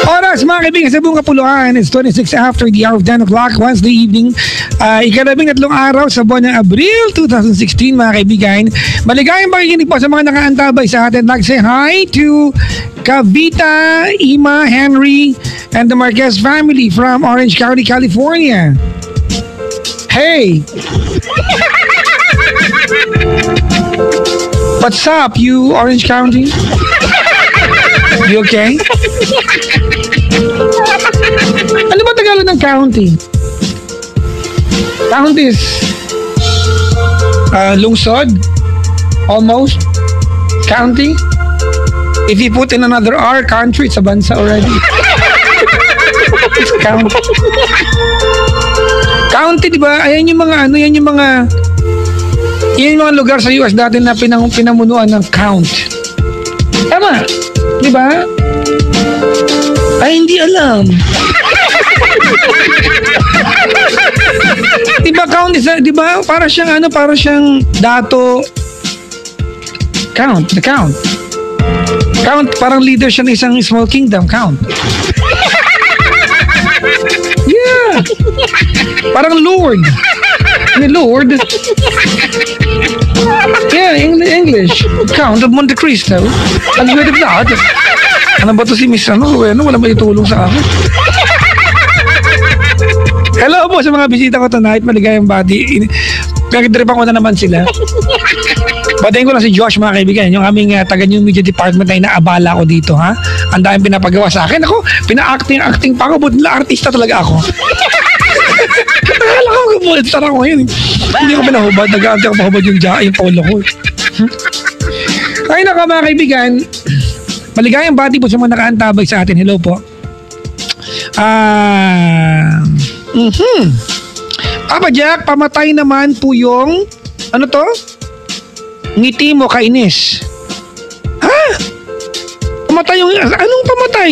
Oras mga kaibigan sa buong Kapuluan, it's 26 after the hour of 10 o'clock Wednesday evening. Ika-13 araw sa buwan ng Abril 2016 mga kaibigan. Maligayang pakikinig po sa mga nakaantabay sa atin. Say hi to Kavita, Ima, Henry, and the Marquez family from Orange County, California. Hey! What's up, you Orange County? You okay? Ano ba Tagalog ng county? County is lungsod? Almost? County? If you put in another R, country, it's a bansa already. It's county. County, di ba? Ayan yung mga yan yung mga lugar sa US dati na pinamunuan ng count. Tama, di ba? Ay, hindi alam. Di ba count is, di ba? Para siyang dato. Count, the count. Count, parang leader siya ng isang small kingdom, count. Yeah. Parang Lord. Lord. Yeah, English. Count of Monte Cristo. Ang ganda na. Ano ba ito si Miss wala ba itulong sa akin? Hello po sa mga bisita ko tonight. Maligayang bati. Nagdripan ko na naman sila. Batayin ko lang si Josh mga kaibigan. Yung aming taga-new media department ay naabala ko dito, ha? Ang daming pinapagawa sa akin. Ako, pina-acting pa ako. But artista talaga ako. Nakala ko, bulstar ako ngayon. Hindi ko pinahubad. Nag-aantay ako mahubad yung polo ko. Ay naka mga kaibigan. Maligayang bati po sa mga nakaantabay sa atin. Hello po. Papa Jack, pamatay naman po yung ano to? Ngiti mo, kainis. Ha? Pamatay yung anong pamatay?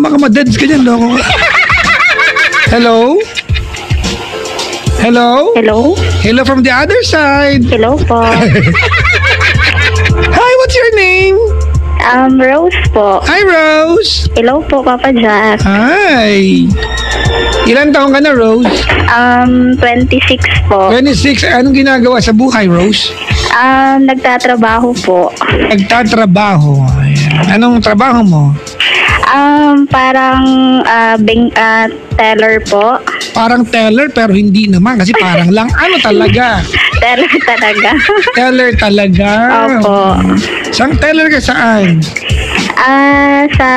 Baka madeds ka dyan, loko. Hello? Hello? Hello? Hello from the other side. Hello po. Hi, what's your name? Rose po. Hi, Rose. Hello po, Papa Jack. Hi. Ilan taong ka na, Rose? 26 po. 26. Anong ginagawa sa buhay, Rose? Nagtatrabaho po. Nagtatrabaho. Ayan. Anong trabaho mo? Parang teller po. Parang teller pero hindi naman kasi parang lang ano talaga? Teller talaga. Teller talaga. Opo. Saan teller ka saan? Sa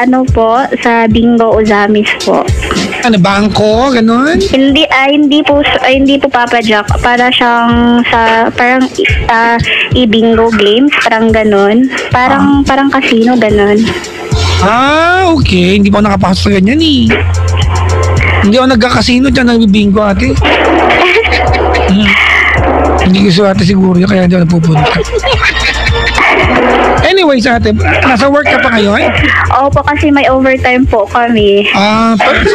ano po, sa Bingo Uzamis po. Ano, bangko? Ganon? Hindi po Papa Jack. Para siyang parang i-bingo games, parang ganon. Parang casino, ganon. Okay. Hindi pa ako nakapasok sa ganyan eh. Hindi ako nagka-casino dyan, nagbibingo ate. Hindi gusto ate siguro yun, kaya hindi ako napupunta. Anyways ate, nasa work ka pa ngayon? Opo, kasi may overtime po kami.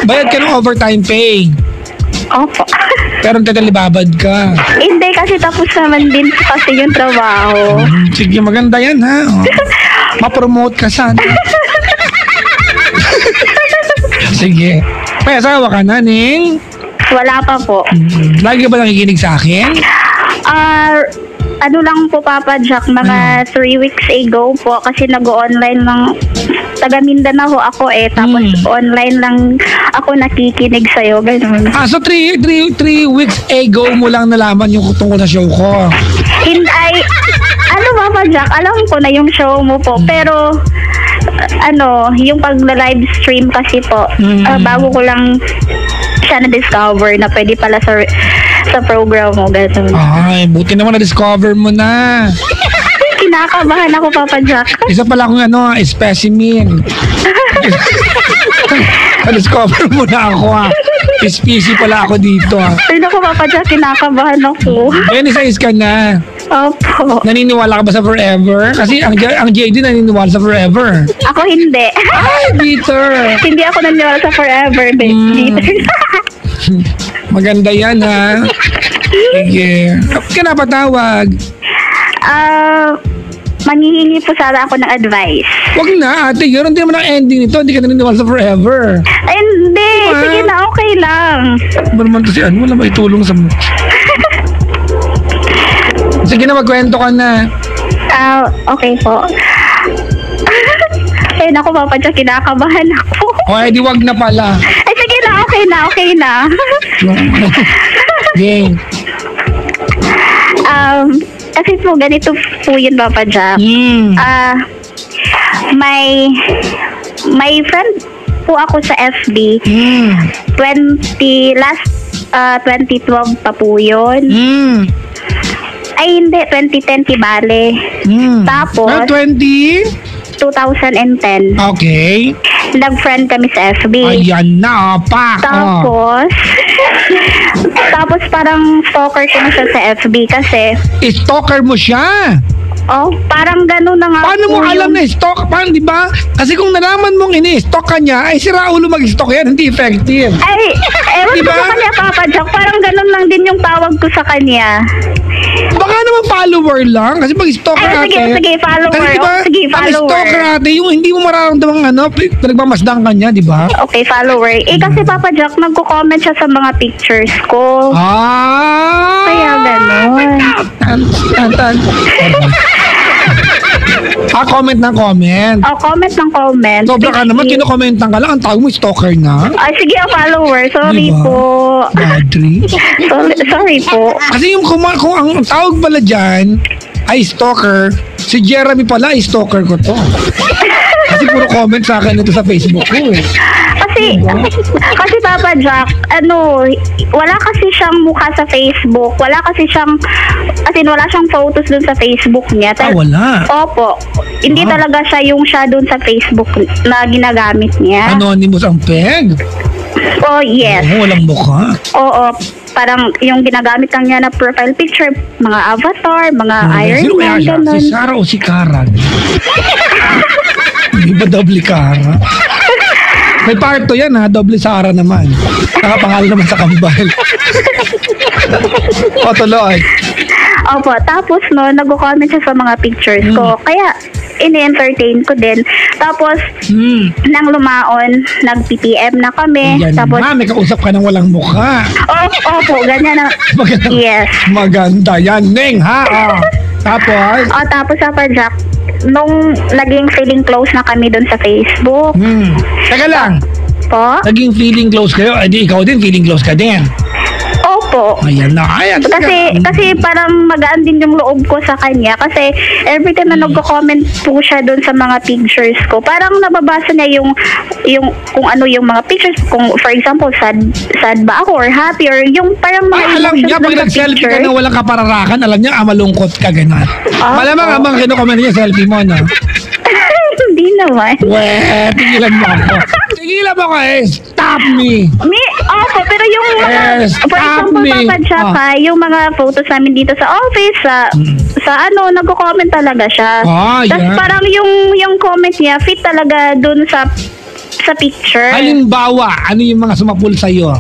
Bayad ka ng overtime pay? Opo. Pero tatalibabad ka? Hindi, kasi tapos naman din kasi yung trabaho. Sige, maganda yan ha. Ma-promote ka sana. Sige. May asawa ka na, Ning? Wala pa po. Lagi ka ba nakikinig sa akin? Ano lang po, Papa Jack, mga 3 weeks ago po, kasi nag-online lang, taga Mindanao ako tapos online lang ako nakikinig sa'yo, ganun. So 3 weeks ago mo lang nalaman yung tungkol sa show ko? Papa Jack, alam ko na yung show mo po, pero yung pag-live stream kasi po, bago ko lang siya na-discover na pwede pala sa program mo, gano'n. Ay, buti naman na-discover mo na. Kinakabahan ako, Papa Jack. Isa pala akong specimen. Na-discover mo na ako Species pala ako dito Ay, naku, Papa Jack, kinakabahan ako. 26 ka na. Opo. Naniniwala ka ba sa forever? Kasi ang JD naniniwala sa forever. Ako hindi. Ay, bitter. Hindi ako naniniwala sa forever, bitter. Maganda yan ha. Sige. Bakit ka napatawag? manghihingi po sana ako ng advice. Wag na, ate. Yun, hindi naman ang ending nito. Hindi ka naniniwala sa forever. Ay, hindi. Diba? Sige na, okay lang. Ba naman to si ano? Wala maitulong sa mo. Sige na, magkwento ka na. Okay po. Ay, naku, Papa Jack, kinakabahan ako. O, di wag na pala. Ay, sige na, okay na. Game. Kasi po, ganito po yun, Papa Jack. May friend po ako sa FB. 2012 pa po yun. Ay, hindi. 2010 bale. Tapos, 2010. Okay. Nag-friend kami sa FB. Ayan na, pak. Tapos parang stalker ko na siya sa FB kasi, Stalker mo siya. parang gano'n na nga. Paano mo po alam yung- na stalk? Paano, di ba? Kasi kung nalaman mong ini-stalk ka niya, ay sira ulo mag-stalk yan, hindi effective. Ay, ewan Diba? ko sa kanya, Papa Jack. Parang gano'n lang din yung tawag ko sa kanya. Baka naman follower lang. Kasi pag stalker Ay, sige, follower. Kasi diba, Sige, pag follower. stalker ate, yung hindi mo mararamdamang pinagmamasdan ka niya, di ba? Okay, follower. Kasi Papa Jack, nagko-comment siya sa mga pictures ko. Kaya gano'n. Comment ng comment. Comment ng comment. Sobra ka naman, Sige. kinokomentan ka lang. Ang tawag mo, stalker na. Ay, sige, follower. Sorry Diba? po. Audrey. Sorry po. Kasi yung kung ang tawag pala dyan ay stalker, si Jeremy pala ay stalker ko to. Kasi puro comment sa akin ito sa Facebook ko eh. Kasi Papa Jack, wala kasi siyang mukha sa Facebook. Wala kasi siyang, wala siyang photos dun sa Facebook niya. Wala. Opo. Hindi talaga siya yung siya dun sa Facebook na ginagamit niya. Anonymous ang peg. Oh, yes. Walang mukha. Oo. Parang yung ginagamit lang niya na profile picture, mga avatar, mga Iron Sino kaya Man, siya? ganun. Si Sarah o si Kara? Hindi ba doble Kara? May part to yan ha, doble Sarah naman. Nakapangalan naman sa kambal. O tuloy. Opo, tapos nag-comment siya sa mga pictures ko. Kaya, ini-entertain ko din. Tapos, nang lumaon, nag-PPM na kami. Yan Tapos, na, may kausap ka ng walang mukha. opo, ganyan na. Maganda. Yes. Maganda yan, Neng, ha? Tapos? Tapos Papa Jack, nung naging feeling close na kami dun sa Facebook. Teka lang. Po? Naging feeling close kayo, edi ikaw din feeling close ka din. Opo. Ayan na, ayan. Kasi parang magaan din yung loob ko sa kanya kasi every time na nagko-comment po siya doon sa mga pictures ko, parang nababasa niya yung kung ano yung mga pictures, kung for example sad ba ako or happy or yung parang mga alam emotions niya, dun pag sa nag-selfie ka picture. na walang kapararakan, alam niya, malungkot ka, gano'n. Malamang abang kinukomment niya selfie mo, no? Hindi naman. Tigilan mo ako. Tigilan mo ako eh. Stop me. Opo, pero yung mga, for example, Papa Jack, yung mga photos namin dito sa office, sa nagko-comment talaga siya. Tapos parang yung comment niya, fit talaga dun sa picture. Halimbawa, ano yung mga sumapul sa'yo?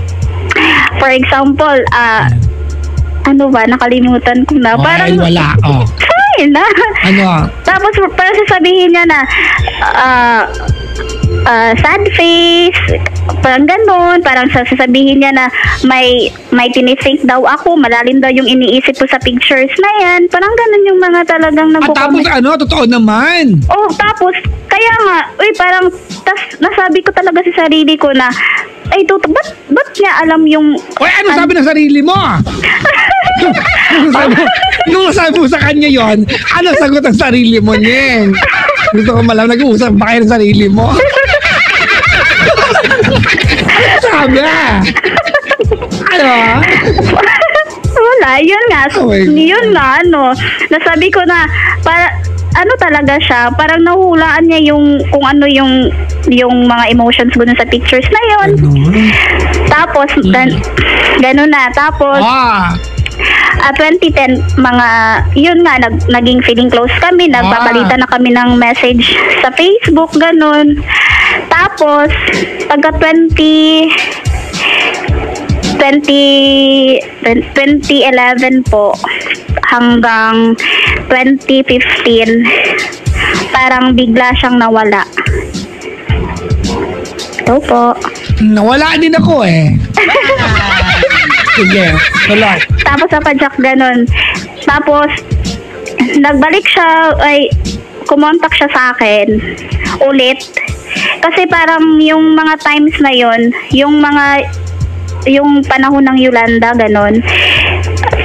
For example, nakalimutan ko na. Parang, wala. Ay, na. Ano? Tapos, parang sasabihin niya na, sad face, parang ganun, parang sasabihin niya na may tinithink daw ako, malalim daw yung iniisip ko sa pictures na yan, parang ganun yung mga talagang Tapos totoo naman. Tapos, kaya nga, parang, nasabi ko talaga sa sarili ko na, ba't niya alam yung... Ano sabi ng sarili mo? Nung nasabi mo sa kanya yon, ano sagot ang sarili mo niyan? Gusto ko malaman, nag-uusap ba kayo ng sarili mo? Sabi ano? Wala, yun nga. Nasabi ko na, talaga siya, parang nahulaan niya yung, kung ano yung mga emotions ko dun sa pictures na yun. Tapos, ganun na. Tapos, 2010, yun nga, naging feeling close kami, nagpapalitan na kami ng message sa Facebook, ganun. Tapos, pagka 2011 po, hanggang 2015, parang bigla siyang nawala. Ito po. Nawala din ako eh. Sige, wala. Tapos sa Jack, ganun. Tapos, nagbalik siya, ay, kumontak siya sa akin ulit. Kasi parang yung mga times na yon, yung panahon ng Yolanda, ganun.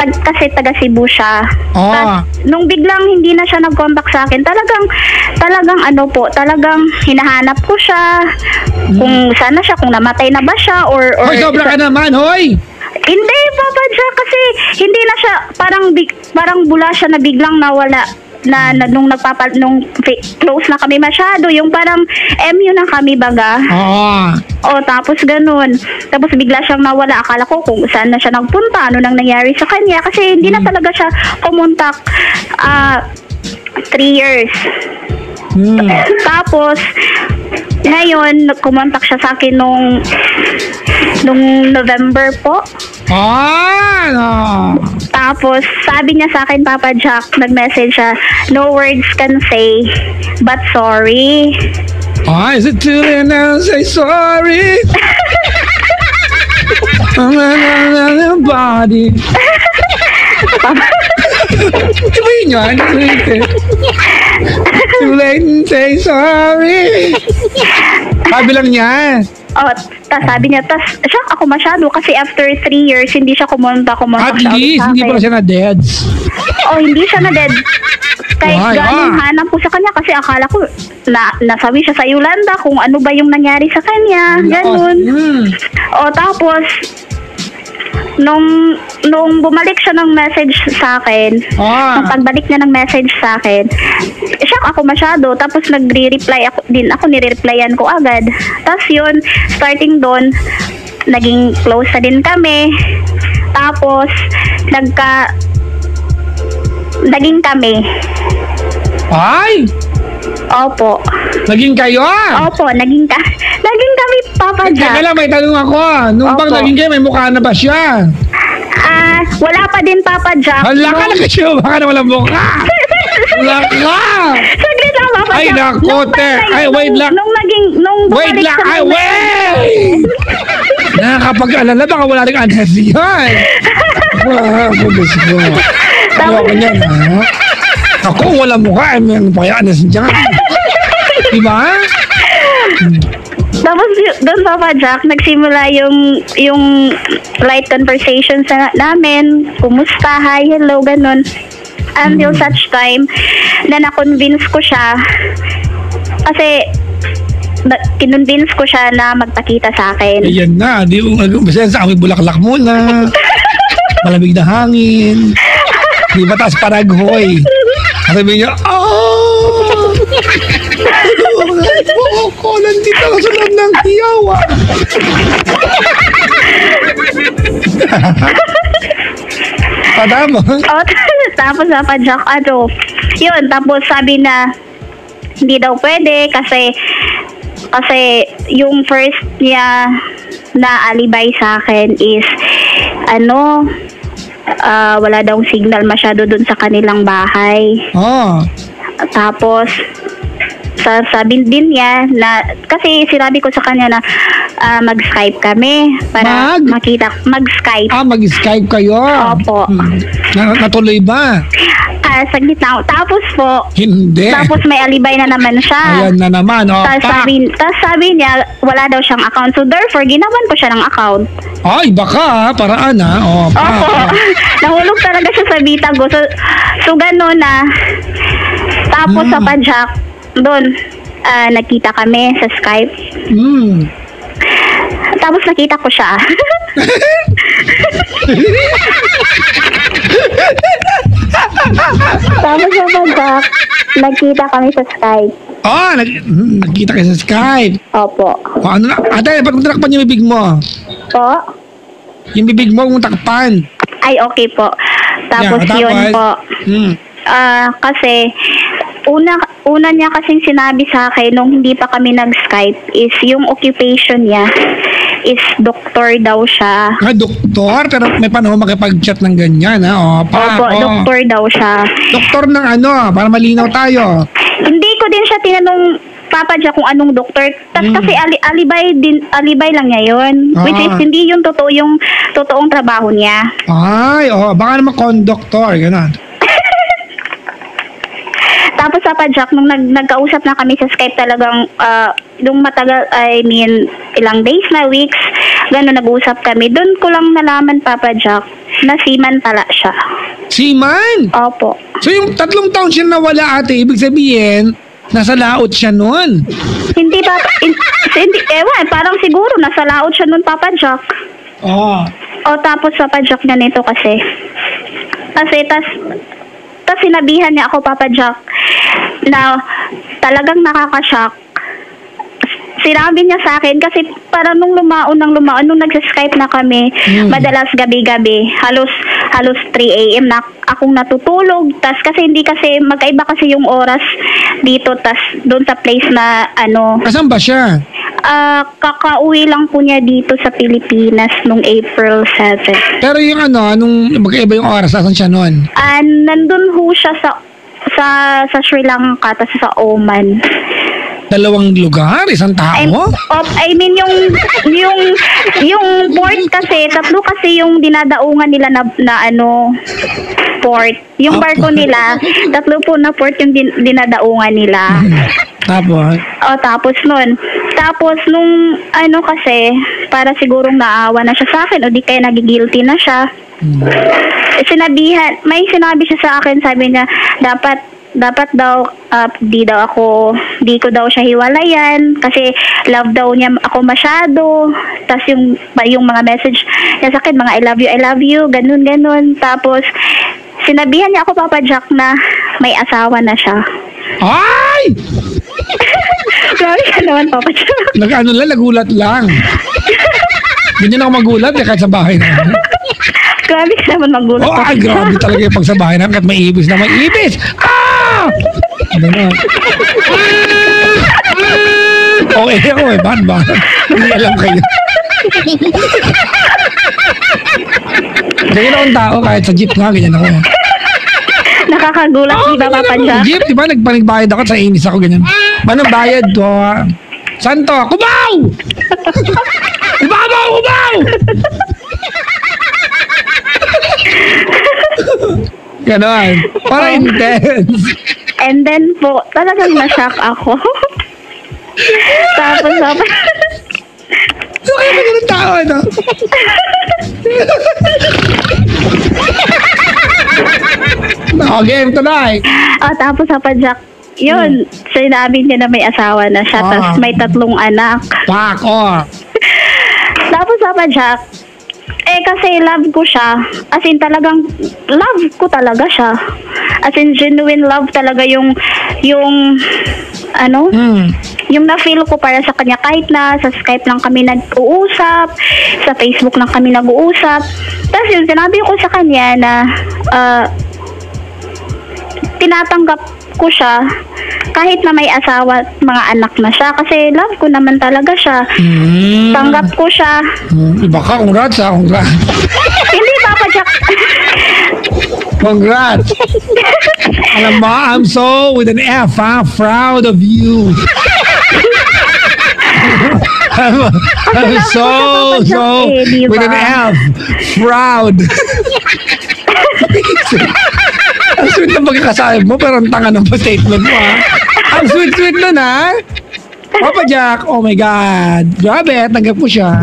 Kasi taga Cebu siya. Oh. Tas, nung biglang hindi na siya nag-contact sa akin, talagang hinahanap ko siya. Kung saan na siya, kung namatay na ba siya, or Hoy, sobra ka naman, hoy! Hindi, Papa Jack, kasi hindi na siya, parang bula siya na biglang nawala. Nung close na kami masyado, yung parang MU na kami baga. Oo. Tapos ganun. Tapos bigla siyang nawala. Akala ko kung saan na siya nagpunta, ano nang nangyari sa kanya. Kasi hindi na talaga siya kumontak 3 years. Tapos, ngayon, kumontak siya sa akin nung November po. No. Tapos, sabi niya sa akin, Papa Jack, nag-message siya, no words can say, but sorry. Is it too late now to say sorry? I'm another body. Diba yun yan? Too late to say sorry. Sabi lang niya. Sabi niya, siya ako masyado kasi after 3 years, hindi siya kumontak At siya least, sa hindi akin. pala siya na-deads. Hindi siya na-dead. Kahit ganong hanap ko sa kanya kasi akala ko nasabi siya sa Yolanda kung ano ba yung nangyari sa kanya. Ganun. Tapos, nung bumalik siya ng message sa akin, nung pagbalik niya ng message sa akin, shock ako masyado. Tapos nagre-reply ako, nire-replyan ko agad. Tapos yun, starting doon, naging close na din kami. Tapos, naging kami. Ay! Opo. Naging kayo? Opo, naging kami, Papa Jack. Teka lang, may tanong ako. Nung bang naging kayo, may mukha na ba siya? Wala pa din, Papa Jack. Hala ka na kasi, baka na walang mukha. Wala ka! Saglit lang, Papa Jack. Ay, naku, wait lang. Nung Wait bumalik lang, siya ng wait! Nakakapag-alala, baka wala rin anas yan. Pulis ko. Ayoko niyan, ha? Ako, wala mukha. May pa anas dyan. Diba? Tapos doon, Papa Jack, nagsimula yung light conversations namin. Kumusta? Hi, hello, ganun. Until such time na na-convince ko siya. Kasi kinonvince ko siya na magpakita sa akin. Ayan na. Di mo mag-umpisa sa amoy bulaklak muna. Malamig na hangin. Di ba taas paraghoy? Sabi niya, ko, nandito ako sa loob ng hiyawa. Patama. Tapos Papa Jack, yun, tapos sabi na, hindi daw pwede kasi yung first niya na alibay sa akin is, wala daw signal masyado dun sa kanilang bahay. Tapos, sabi din niya na, kasi sinabi ko sa kanya na mag-Skype kami para makita, mag-Skype. Mag-Skype kayo? Opo. Natuloy ba? Saglit na. Tapos po, hindi. Tapos may alibay na naman siya. Ayan na naman. Tapos sabi niya, wala daw siyang account. So therefore, ginawan ko siya ng account. Ay, baka, paraan ha. Opo. Nahulog talaga siya sa Bitago. So gano'n na. Tapos sa Pajak, doon, nagkita kami sa Skype. Tapos nakita ko siya. Tapos sa Pajak, nagkita kami sa Skype. Nagkita kayo sa Skype. Opo. Ano na? Ate, ba't mo tinakpan yung bibig mo? Po? Yung bibig mo, kung takpan. Ay, okay po. Tapos yun po. Kasi, una niya kasing sinabi sa akin nung hindi pa kami nag-Skype is yung occupation niya is doktor daw siya. Doktor? Pero may panahon makipag-chat ng ganyan, ha? Opo, doktor daw siya. Doktor ng ano, para malinaw tayo. Hindi ko din siya tinanong Papa Jack kung anong doktor. Kasi alibay lang niya yun. Which is hindi yung totoong trabaho niya. Ay, baka naman konduktor, gano'n. Tapos Papa Jack, nung nagkausap na kami sa Skype talagang, nung matagal, I mean, ilang days na, weeks, gano'n nag-usap kami. Doon ko lang nalaman, Papa Jack, na seaman pala siya. Seaman? Opo. So yung 3 taon siya nawala, ate, ibig sabihin, nasa laot siya noon. Hindi, parang siguro nasa laot siya noon, Papa Jack. Tapos Papa Jack ganito kasi. Tas sinabihan niya ako, Papa Jack, na talagang nakaka-shock. Sinabi niya sa akin kasi parang nung nung nag-Skype na kami, madalas gabi-gabi, halos 3 a.m. na akong natutulog. Tas kasi hindi kasi magkaiba kasi yung oras dito, tas doon sa place na ano. Asan ba siya? Kakauwi lang po niya dito sa Pilipinas nung April 7. Pero yung nung magkaiba yung oras, asan siya noon? Nandun ho siya sa Sri Lanka, tas sa Oman. 2 lugar? Isang tao? I mean, yung port kasi, 3 kasi yung dinadaungan nila na port. Yung barko nila, 3 po na port yung dinadaungan nila. Tapos? Tapos nung kasi, para sigurong naawa na siya sa akin, o di kaya nagigilty na siya. May sinabi siya sa akin, sabi niya, dapat daw di ko daw siya hiwalayan kasi love daw niya ako masyado. Tas yung mga message niya sa akin, mga I love you, ganun. Tapos sinabihan niya ako, Papa Jack, na may asawa na siya. Ay! Grabe ka naman, Papa Jack. Nagulat lang. Ganyan ako magulat kahit sa bahay namin. Grabe ka naman magulat. Ay, grabe talaga yung pag sa bahay namin kahit may ibis na may ibis. Ganun. Okay ako ba? Hindi alam kayo. Ganyan akong tao kahit sa jeep nga, ganyan ako. Nakakagulat, di ba, Papa Jack? Jeep, di ba? Nagbayad ako sa inis ako, ganyan. Manong bayad to? Saan to? Kubaw! Kubaw! Ganon. Para intense. And then po, talagang na-shock ako. Tapos, so, kaya ba ganun tao, game tonight. Tapos, Papa Jack, yun, sinabi niya na may asawa na siya, tapos may 3 anak. Fuck off. Tapos, Papa Jack, kasi love ko siya. As in, talagang love ko talaga siya. As in, genuine love talaga yung na-feel ko para sa kanya. Kahit na sa Skype lang kami nag-uusap, sa Facebook lang kami nag-uusap. Tapos yun, sinabi ko sa kanya na tinatanggap ko siya kahit na may asawa at mga anak na siya kasi love ko naman talaga siya. Tanggap ko siya. Iba ka, congrats. Hindi, Papa Jack. Congrats. Alam mo, I'm so with an F, proud of you. I'm so with an F, proud. Ang sweet na pagkakasabi mo, pero ang tanga ng statement mo, ha? Ang sweet nun, ha? Papa Jack, oh my God. Grabe, tanggap mo siya.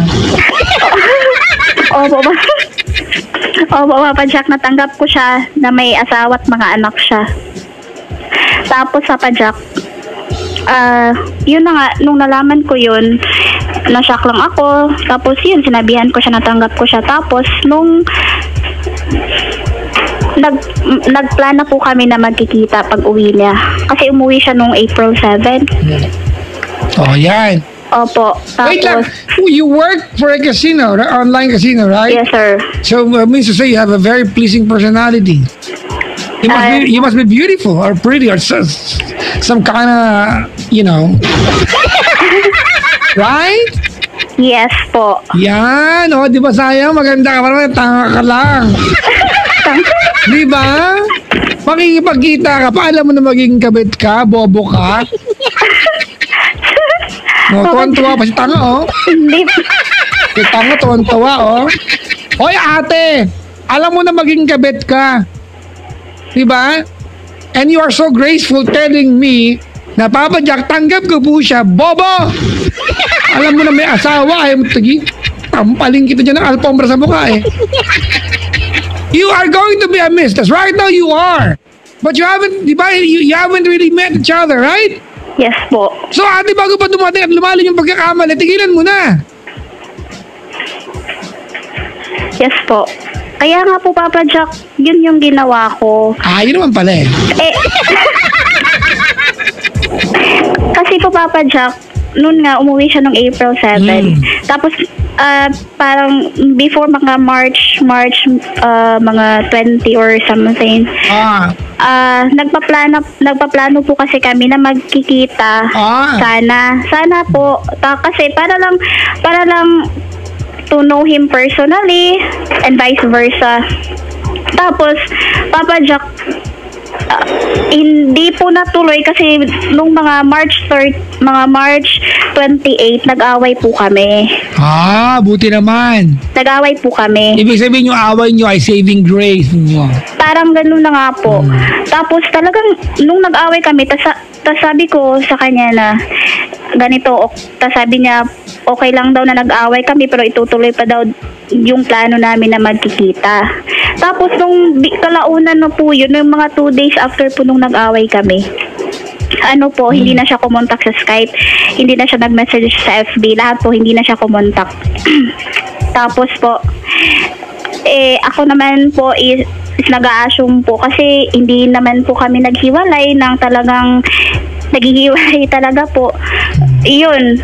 Opo, Papa Jack, natanggap ko siya na may asawa at mga anak siya. Tapos, Papa Jack, yun na nga, nung nalaman ko yun, na-shock lang ako. Tapos yun, sinabihan ko siya, natanggap ko siya. Tapos, nung nagplana po kami na magkikita pag uwi niya. Kasi umuwi siya nung April 7. Oh, yan. Opo. Tapos, wait lang. You work for a casino, online casino, right? Yes, sir. So, means to say you have a very pleasing personality. You must be beautiful or pretty or some kind of, right? Yes po. Yan, oh, di ba sayang? Maganda ka pa naman, tanga ka lang. Di ba? Makikipagkita ka pa, alam mo na magiging kabit ka, bobo ka. No, tuwan-tuwa pa si tanga, oh. Hindi. Si tanga, tuwan-tuwa, oh. Hoy, ate, alam mo na magiging kabit ka. Di ba? And you are so graceful telling me na Papa Jack, tanggap ko po siya, bobo! Alam mo na may asawa, ayaw mo tagi. Tampaling kita dyan ng alpombra sa mukha eh. You are going to be a mistress. Right now you are. But you haven't, di ba, you haven't really met each other, right? Yes po. So ate, bago pa dumating at lumalim yung pagkakamali, tigilan mo na. Yes po. Kaya nga po, Papa Jack, yun yung ginawa ko. Ah, yun naman pala eh. Kasi po, Papa Jack, noon nga, umuwi siya nung April 7. Tapos, parang before mga March, mga 20 or something, nagpaplano po kasi kami na magkikita. Sana po. Kasi para lang to know him personally and vice versa. Tapos, Papa Jack, hindi po natuloy kasi nung mga March 28, nag-away po kami. Buti naman. Nag-away po kami. Ibig sabihin yung away nyo ay saving grace ninyo. Parang ganun na nga po. Tapos talagang nung nag-away kami, tas sabi ko sa kanya na ganito, tas sabi niya okay lang daw na nag-away kami pero itutuloy pa daw yung plano namin na magkikita. Tapos nung kalaunan na po yun, yung mga 2 days after po nung nag-away kami, hindi na siya kumontak sa Skype, hindi na siya nag-message sa FB, lahat po hindi na siya kumontak. Tapos po, ako naman po is nag-a-assume po kasi hindi naman po kami naghiwalay ng talagang naghihiwalay talaga po. Yun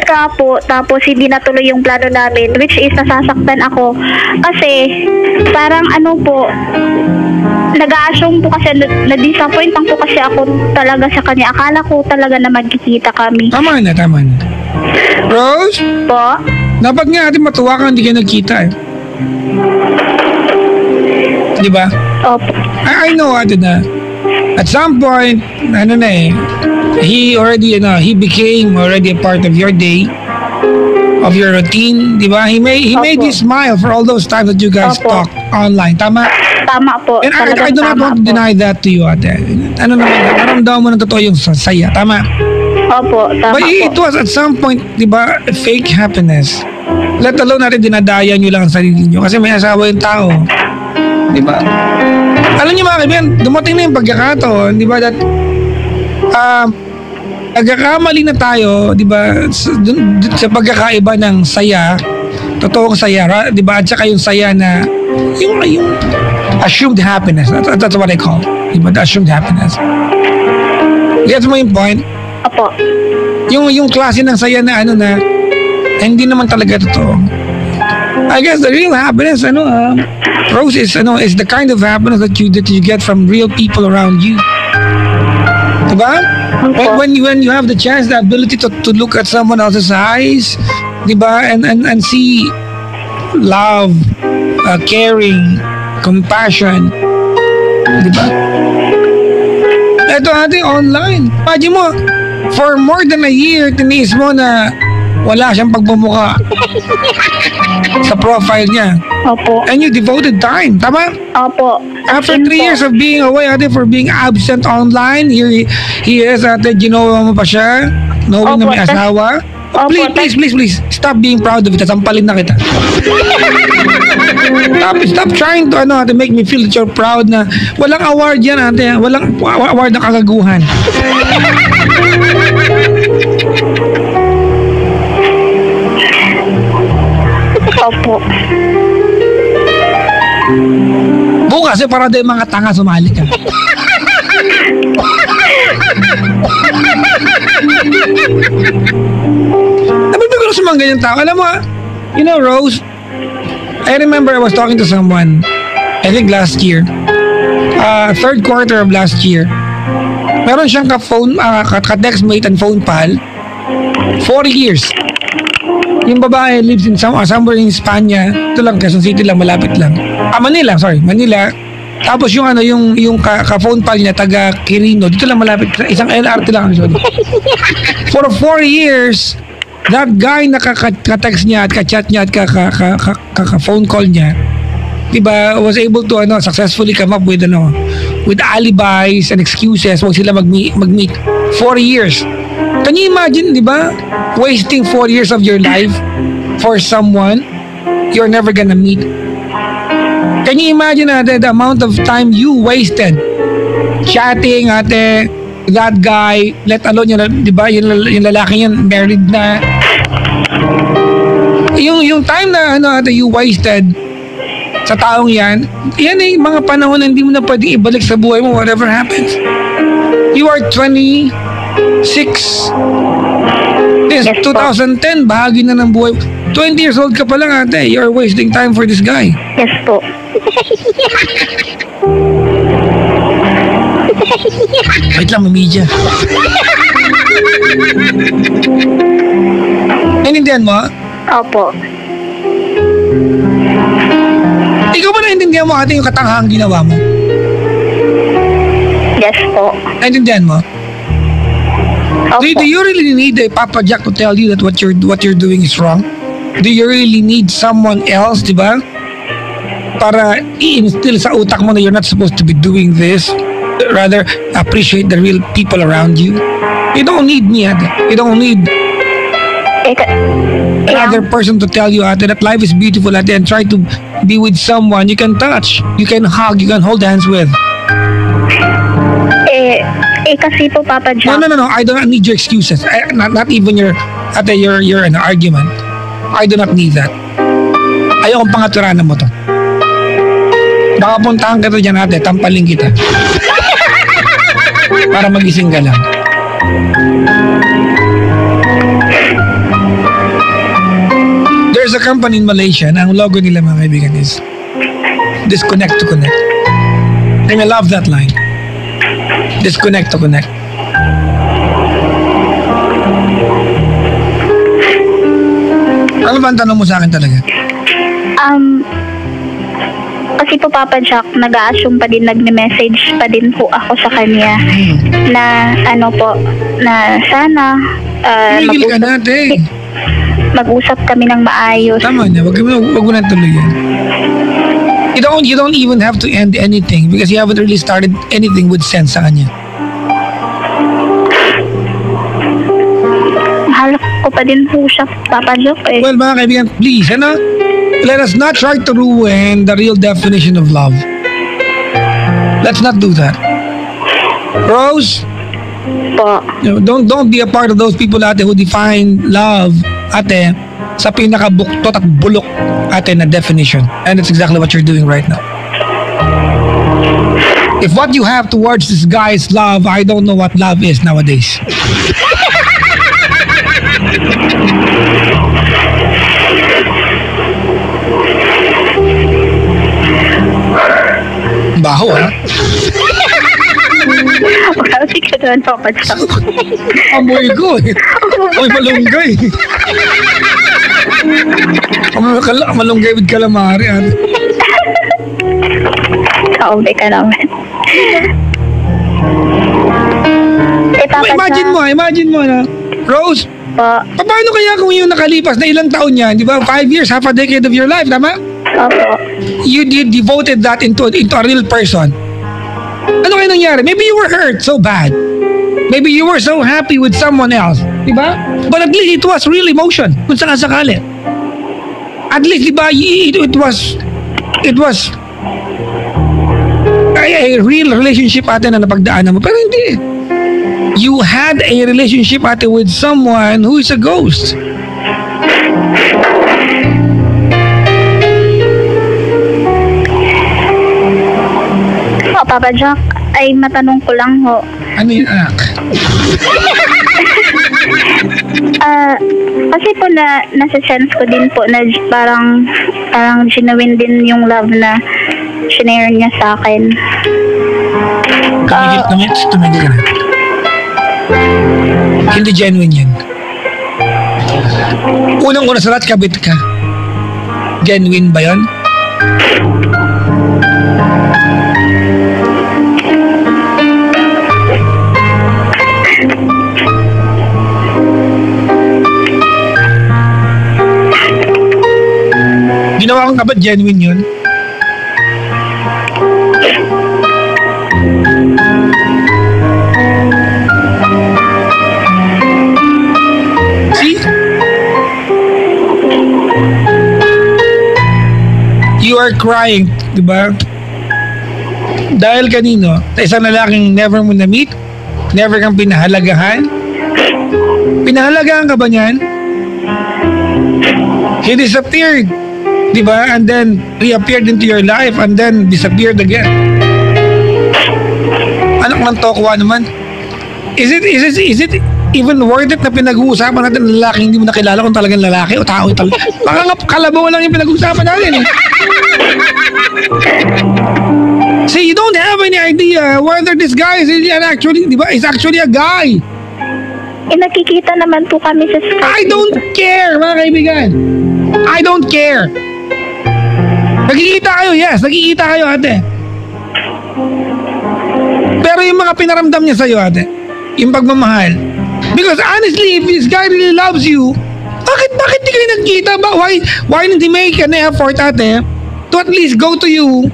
ka po, tapos hindi natuloy yung plano namin, which is nasasaktan ako kasi parang nag-a-assume po kasi na-disappoint lang po kasi ako talaga sa kanya. Akala ko talaga na magkikita kami. Tama na. Rose? Po? Dapat nga natin matuwa ka hindi kayo nagkita eh. Di ba? Opo. I know na at some point, he became already a part of your day, of your routine, di ba? He made you smile for all those times that you guys talk online. Tama? Tama po. And I do not want to deny that to you, ate. Naramdaman mo ng totoo yung saya. Tama? Opo, tama But it was at some point, di ba, fake happiness. Let alone natin dinadaya nyo lang ang sarili nyo kasi may asawa yung tao. Di ba? Alam niyo mga kaibigan, dumating na yung pagkakataon, di ba, that nagkakamali na tayo, di ba, sa pagkakaiba ng saya, totoong saya, di ba, at saka yung saya na, yung assumed happiness, that's what I call, di ba, the assumed happiness. Gets mo yung point? Opo. Yung klase ng saya na hindi naman talaga totoo. I guess the real happiness, Rose, is the kind of happiness that you get from real people around you. Diba? When you have the chance, the ability to look at someone else's eyes, diba, and see love, caring, compassion, diba? Ito ating online. Imagine mo, for more than a year, tiniis mo na wala siyang pagmumukha sa profile niya. Opo. And you devoted time, tama? Opo. After 3 years of being away, for being absent online, he is, ginawa mo pa siya, knowing na may asawa. Please, stop being proud of it. Sampalin na kita. Stop trying to make me feel that you're proud na walang award yan, ate. Walang award na kagaguhan. Opo. Bukas para din mga tanga sumali ka. Nabibiguro sa mga ganyan tao. Alam mo, Rose, I remember I was talking to someone, I think last year, third quarter of last year. Meron siyang ka-text mate and phone pal 40 years. Yung babae lives in somewhere in Spanya. Ito lang, Quezon City lang, malapit lang. Manila, sorry, Manila. Tapos yung ka-phone pal niya, taga Quirino, dito lang malapit, isang LRT lang actually. For 4 years, that guy na ka-text niya at ka-chat niya at ka-phone call niya, diba, was able to successfully come up with with alibis and excuses. Huwag sila mag-meet. 4 years. Can you imagine, diba, wasting 4 years of your life for someone you're never gonna meet? Can you imagine the amount of time you wasted chatting that guy, let alone diba, yung lalaki yan married na. Yung time na you wasted sa taong yan ay mga panahon na hindi mo na pwedeng ibalik sa buhay mo whatever happens. You are 26. This 2010, bahagi na ng buhay. 20 years old ka pa lang, ate. You're wasting time for this guy. Yes po. Wait lang, mamidya. Naintindihan mo? Opo. Ikaw ba naintindihan mo ate yung katanghang ginawa mo? Yes po. Naintindihan mo? Opo. Do you really need a Papa Jack to tell you that what you're doing is wrong? Do you really need someone else, di ba? Para i-instill sa utak mo na you're not supposed to be doing this. Rather, appreciate the real people around you. You don't need me, ate. You don't need another person to tell you, ate, that life is beautiful, ate, and try to be with someone you can touch, you can hug, you can hold hands with. Kasi po, Papa Jack. No. I do not need your excuses. Not even your argument. I do not need that. Ayokong pangaturanan mo to. Baka puntahan ka to dyan, ate. Tampaling kita. Para magising ka lang. There's a company in Malaysia na ang logo nila, mga kaibigan, is disconnect to connect. And I love that line. Disconnect to connect. Ano ba ang tanong mo sa akin talaga? Kasi po, Papa Jack, nag-a-assume pa din, nag-message pa din po ako sa kanya na na sana Tumigil ka natin. mag-usap kami ng maayos. Tama na, wag mo na tuloy yan. You don't even have to end anything because you haven't really started anything with sense sa kanya. Mahal ko pa din po siya, Papa Jack eh. Well, mga kaibigan, please, let us not try to ruin the real definition of love. Let's not do that. Rose, Po. don't be a part of those people, ate, who define love, ate, sa pinakabuktot at bulok, ate, na definition. And that's exactly what you're doing right now. If what you have towards this guy is love, I don't know what love is nowadays. Baho, ha? Kasi ka doon, Papa Jack. Amoy ko, eh. Amoy malunggay. Malunggay with calamari, ate. Kaumay ka naman. Papa Imagine mo na, Rose, Po. paano kaya kung yung nakalipas na ilang taon yan, di ba? 5 years, half a decade of your life, tama? Opo. You devoted that into a real person. Ano kaya nangyari? Maybe you were hurt so bad. Maybe you were so happy with someone else, di ba? But at least it was real emotion, kung sakasakali. At least, di ba, it was a real relationship, ate, na napagdaanan mo. Pero hindi. You had a relationship, ate, with someone who is a ghost. Po, Papa Jack, ay matanong ko lang ho. Ano yun, anak? Kasi po nasa-sense ko din po na parang genuine din yung love na shinare niya sa akin. Tumigil ka na. Hindi genuine yan. Unang-una sa lahat, kabit ka. Genuine ba yun? Ginawa kong kabit, genuine yun? See? You are crying, di ba? Dahil kanino? Sa isang lalaking never mo na-meet? Never kang pinahalagahan? Pinahalagahan ka ba niyan? He disappeared, di ba? And then reappeared into your life and then disappeared again. Anak ng tokwa naman. Is it even worth it na pinag-uusapan natin ng lalaki hindi mo nakilala kung talagang lalaki o tao talaga? Baka nga kalabaw lang yung pinag-uusapan natin eh. See, you don't have any idea whether this guy is actually, di ba? Is actually a guy. Nakikita naman po kami sa Skype. I don't care, mga kaibigan. I don't care. Nagkikita kayo, yes. Nagkikita kayo, ate. Pero yung mga pinaramdam niya sa'yo, ate, yung pagmamahal. Because honestly, if this guy really loves you, bakit di kayo nagkita? Why didn't he make an effort, ate, to at least go to you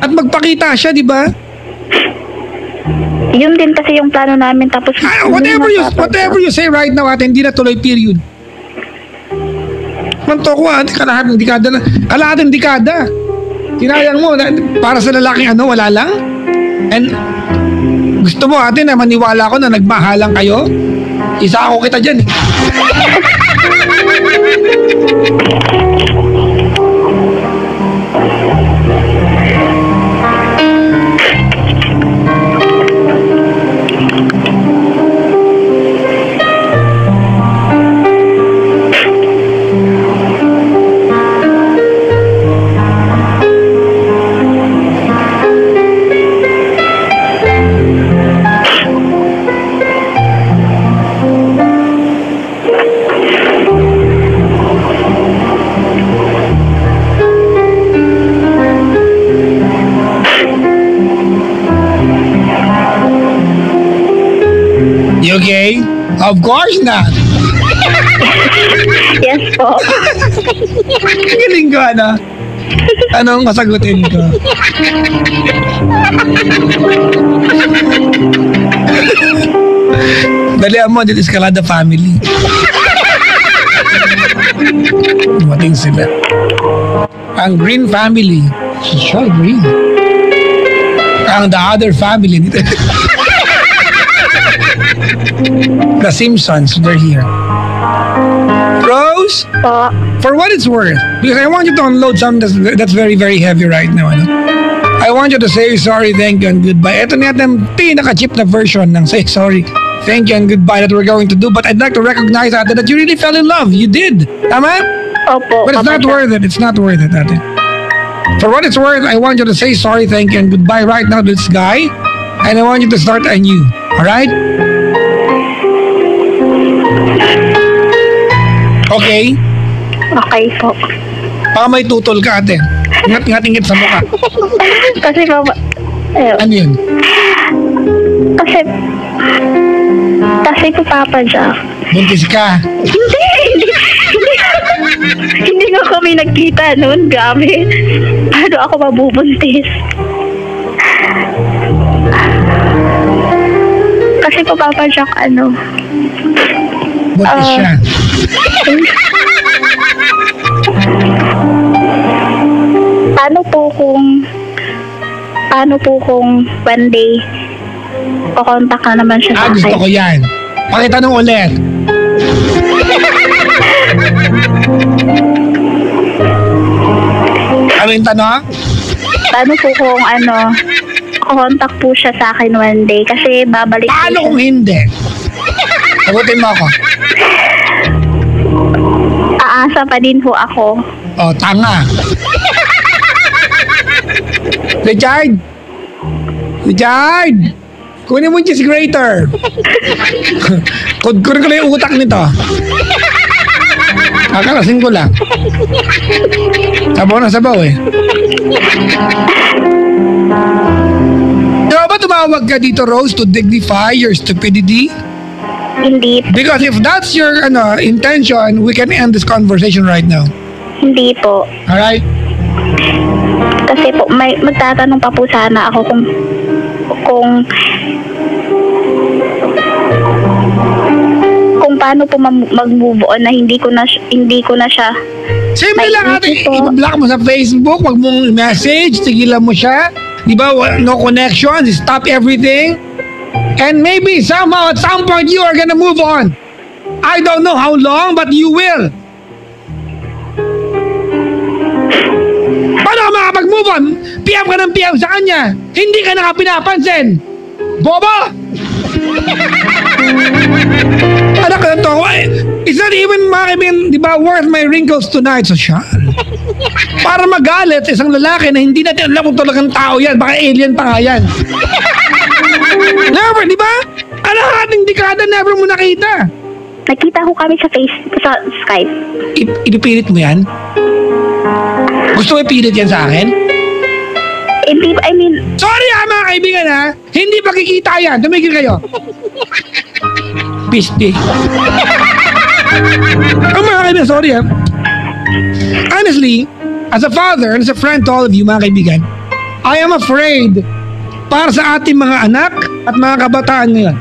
at magpakita siya, di ba? Yun din kasi yung plano namin tapos Whatever you say right now, ate, hindi na tuloy, period. Manto ko, ate, kalahating dekada. Tinayang mo, para sa lalaking wala lang? And gusto mo, ate, na maniwala ko na nagmahalang kayo? Isa ako kita dyan eh. You okay? Of course not. Yes po. Galing ko, ano? Anong kasagutin ko? Dalihan mo, dito Escalada family. Dumating sila. Ang Green family. Sure, Green. Ang the other family. The Simpsons, they're here. Rose, Po. for what it's worth, because I want you to unload something that's very, very heavy right now. Ano? I want you to say sorry, thank you, and goodbye. Ito na yung pinaka-cheap na version ng say sorry, thank you, and goodbye that we're going to do. But I'd like to recognize, ate, that you really fell in love. You did. Tama? Opo. But it's not worth it. It's not worth it, ate. For what it's worth, I want you to say sorry, thank you, and goodbye right now to this guy. And I want you to start anew. Alright? Okay? Okay po. Baka may tutol ka, ate. Ingat-ingat sa mukha. Kasi po, Ano yun? kasi po Papa Jack. Buntis ka. Hindi nga kami nagkita noon. Grabe. Paano ako mabubuntis? Kasi po Papa Jack, Buntis siya. Paano po kung one day kukontak na naman siya sa akin? Gusto ko yan. Pakitanong ulit. Ano yung tanong? Paano po kung kukontak po siya sa akin one day? Kasi babalik Paano po kung hindi? Sagutin mo ako. aasa pa din po ako. Oh, tanga. Richard! Kunin mo yung cheese grater. Kudkurin ko na yung utak nito. Kakalasin ko lang. Sabaw na sabaw eh. Ikaw ba tumawag ka dito, Rose, to dignify your stupidity? Hindi, Because if that's your intention, we can end this conversation right now. hindi po. Alright? Kasi po, magtatanong pa po sana ako kung paano po mag-move on na hindi ko na siya. Simple lang ate, Naisip ko. i-block mo sa Facebook, wag mong message, tigilan mo siya. Di ba? No connections, stop everything. And maybe somehow at some point you are gonna move on. I don't know how long, but you will. Paano ka makapag-move on? PM ka ng PM sa kanya. Hindi ka na pinapansin. Bobo! Anak ka to, it's not even di ba, worth my wrinkles tonight, social. Para magalit sa isang lalaki na hindi natin alam kung talagang tao yan, baka alien pa nga yan. Never, di ba? Ating dekada, never mo nakita. Nakita ko kami sa Skype. Inipilit mo yan? Gusto mo ipilit yan sa akin? Hindi, I mean, Sorry mga kaibigan hindi pakikita yan. Tumigil kayo. Piste. Mga kaibigan, sorry Honestly, as a father and as a friend to all of you, mga kaibigan, I am afraid para sa ating mga anak at mga kabataan ngayon.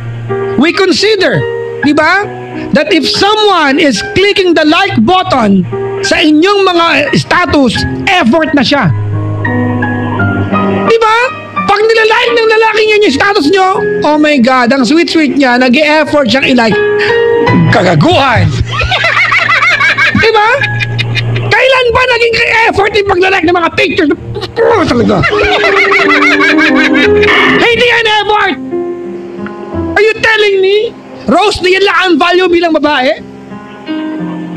We consider, di ba, that if someone is clicking the like button sa inyong mga status, effort na siya. Di ba? Pag nilalike ng lalaki niya yung status nyo, oh my God, ang sweet-sweet niya, nag-e-effort siyang ilike. Kagaguhan! Di ba? Kailan ba naging effort yung paglalike ng mga pictures? Talaga. Hindi yan effort! Are you telling me, Rose, na yan lang ang value bilang babae?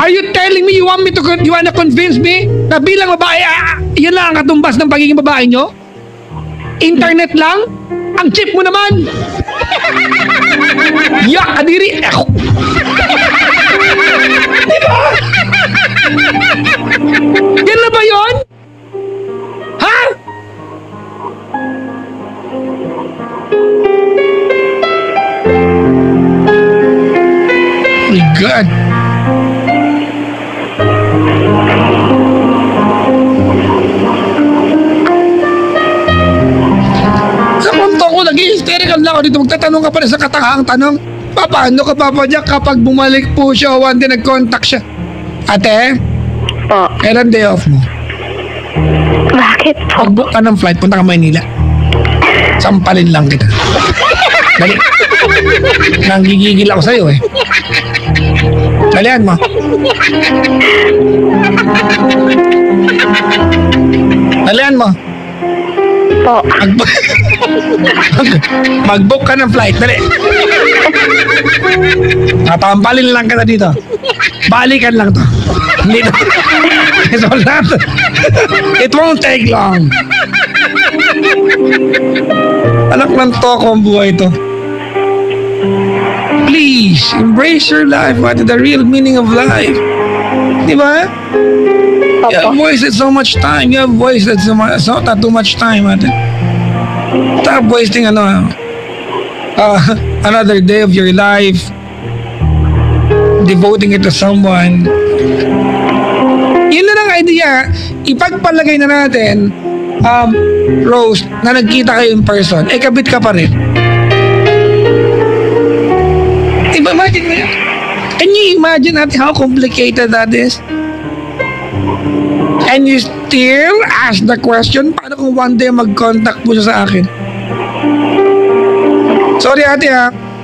Are you telling me you wanna convince me na bilang babae, yan lang ang katumbas ng pagiging babae nyo? Internet lang? Ang cheap mo naman! Yak, kadiri! Diba? Yan na ba yun? Ha? Oh my God! Nag-hysterical na ako dito. Magtatanong ka pa rin sa katangahang tanong. Paano ka papadyak kapag bumalik po siya o one day nag-contact siya? Ate? po. Kailan day off mo? Bakit po? Pag-book ka ng flight, punta ka Maynila. Sampalin lang kita. Dali. Nanggigigil ako sa'yo eh. Dalihan mo. Dalihan mo. Po. Mag-book ka ng flight. Dali. Tapampalin lang kita dito. Balikan lang to. Hindi na. It's all that. It won't take long. Anak ng toko ang buhay ito. Please, embrace your life. What is the real meaning of life? Di ba? You have wasted so much time. You have wasted not too much time. Ate. Stop wasting another day of your life devoting it to someone. Yun na lang idea. Ipagpalagay na natin Rose, na nagkita kayo in person, kabit ka pa rin. Imagine mo yan. Can you imagine how complicated that is? And you still ask the question, paano kung one day mag-contact mo siya sa akin? Sorry ate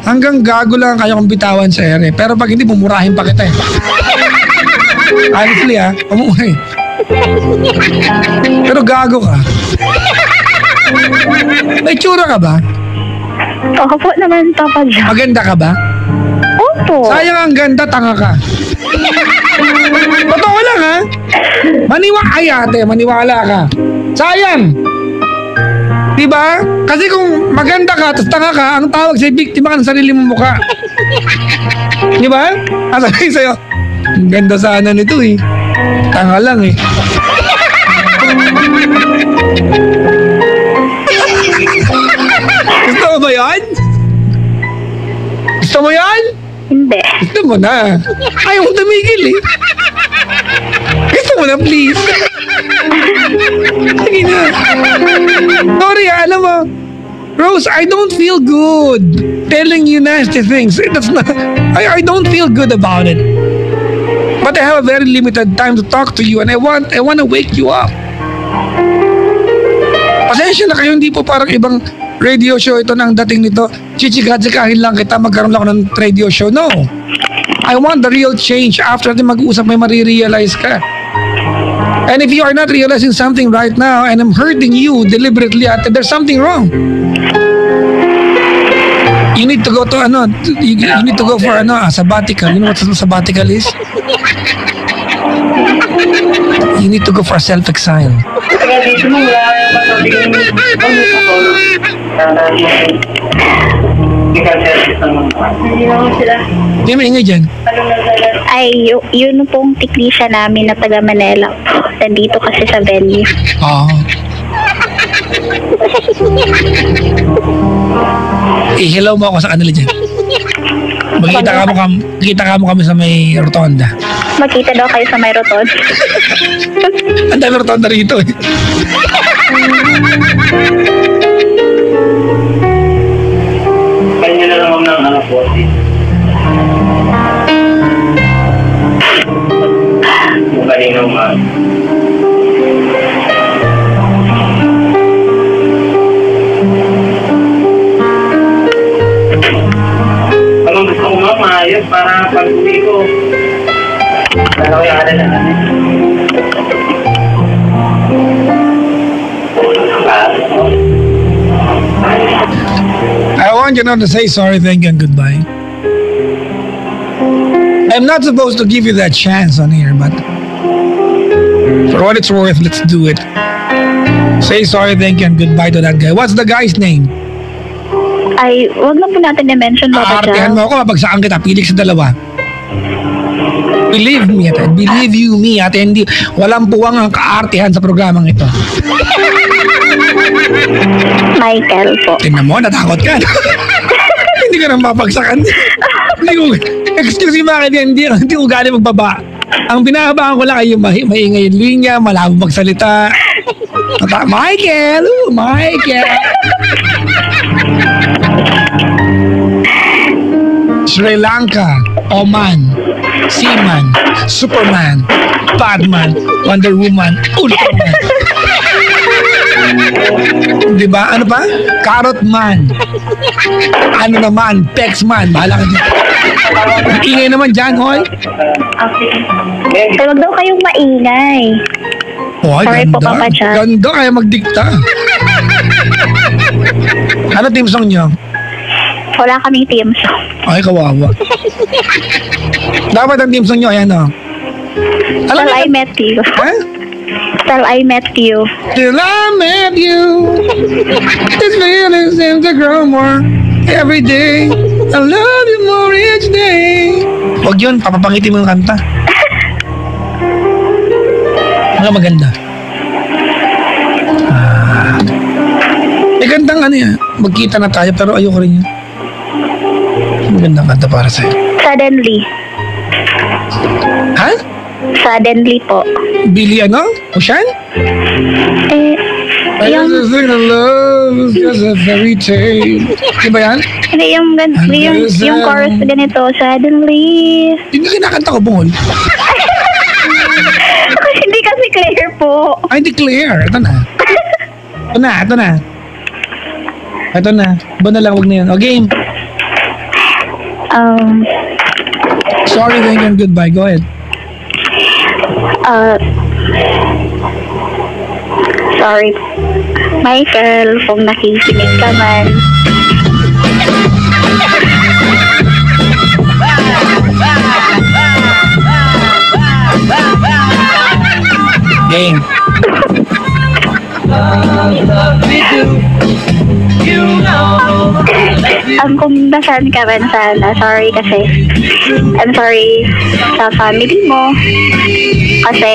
hanggang gago lang kayo kong bitawan sa ere. Pero pag hindi, pumurahin pa kita eh. Honestly pamumuhay. Pero gago ka. May tsura ka ba? Opo naman, Papa John. Maganda ka ba? Opo. Sayang ang ganda, tanga ka. Totoo lang maniwala ka. Sayang. Diba? Kasi kung maganda ka, tapos tanga ka, ang tawag sa'yo, biktima ka ng sarili mong mukha. Diba? Ang sabihin sa'yo, Ang ganda sana nito eh. Tanga lang eh. Gusto mo ba yan? Gusto mo yan? Hindi. Gusto mo na. Ayaw ko tumigil eh. Gusto mo na please. Sige na. Sorry alam mo. Rose, I don't feel good telling you nasty things. That's not, I don't feel good about it. But I have a very limited time to talk to you and I want to wake you up. Pasensya na kayo, hindi po parang ibang radio show ito na ang dating nito. Chichika-chikahin lang kita, magkaroon lang ako ng radio show. No. I want the real change. After natin mag-usap, may marirealize ka. And if you are not realizing something right now and I'm hurting you deliberately, there's something wrong. You need to go to you need to go for a sabbatical. You know what a sabbatical is? You need to go for a self-exile. Hindi maingay dyan. Ay, yun pong technician namin na taga Manila. Nandito kasi sa venue. Oo. Hello mo ako sa kanila dyan. Magkita ka mo kami sa may rotonda. Magkita daw kayo sa may rotonda. Ang dami rotonda rito eh. Kanya na naman ng anak po. Galing naman. Anong gusto ko maayos para pag-uwi ko. Dalaw yung ala na namin. I want you now to say sorry, thank you, and goodbye. I'm not supposed to give you that chance on here, but for what it's worth, let's do it. Say sorry, thank you, and goodbye to that guy. What's the guy's name? Ay, wag na po natin i-mention Papa Aartehan mo Chow. ako, mabagsakan kita, pili sa dalawa. Believe me, ate. Believe you me, ate. Hindi, walang puwang ang kaartehan sa programang ito. Michael po. Tingnan mo, natakot ka. Hindi ka nang mapagsakan. Hindi ko, excuse me, bakit yan? Hindi ko galing magbaba. Ang binahabaan ko lang ay yung maingay yung linya, malabo magsalita. Michael! Ooh, Michael! Sri Lanka, Oman, Seaman, Superman, Batman, Wonder Woman, Ultraman. Diba? Ano pa? Carrot Man. Ano naman? Pex Man. Bahala ka dyan. Ingay naman dyan, hoy. Ay, wag daw kayong maingay. Oh, Sorry ganda. po, Papa Chan. Ganda kaya magdikta. Ano team song nyo? Wala kaming team song. Ay, kawawa. Dapat ang team song nyo, ayan o. Alam Till mo, I met you. ha? Till I met you. Till I met you, this feeling seems to grow more every day. I love you more each day. Huwag yun, papapangitin mo yung kanta. Mga maganda. May gandang ano yan, magkita na tayo pero ayoko rin yan. Magandang kanta para sa'yo. Suddenly. Ha? Suddenly po. Billy ano? Ocean? Eh, I yung, just think that love is just a fairy tale. Di ba yan? hindi, yung chorus ganito, suddenly. Hindi kinakanta ko, Bungol. Hindi kasi clear po. Ay, hindi clear. Ito na. Ito na. Ito na. Ba na lang, wag na yun. O, game. Sorry, thank you, and goodbye. Go ahead. Sorry. Michael, kung nakikinig ka man. Game. Love we do, you know. kung nasaan ka man sana, sorry kasi, I'm sorry sa family mo. Kasi,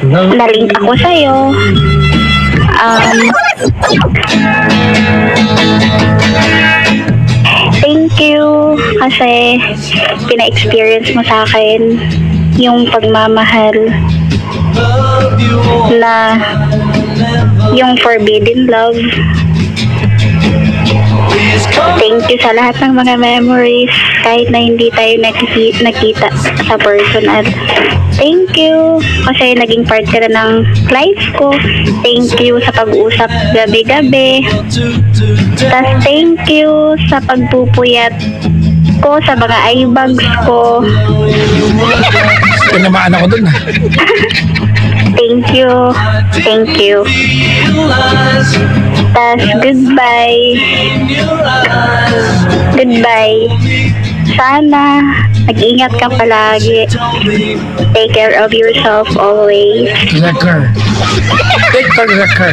nalink ako sa'yo. Thank you kasi pina-experience mo sa akin yung pagmamahal na yung forbidden love. Thank you sa lahat ng mga memories kahit na hindi tayo nakita sa personal. Thank you kasi naging part ka na ng life ko. Thank you sa pag-uusap gabi-gabi. Tas thank you sa pagpupuyat ko sa mga eye bags ko. Tinamaan ako dun ah. Thank you. Thank you. Tas goodbye. Goodbye. Sana mag-ingat ka palagi. Take care of yourself always. Wrecker. Victor Wrecker.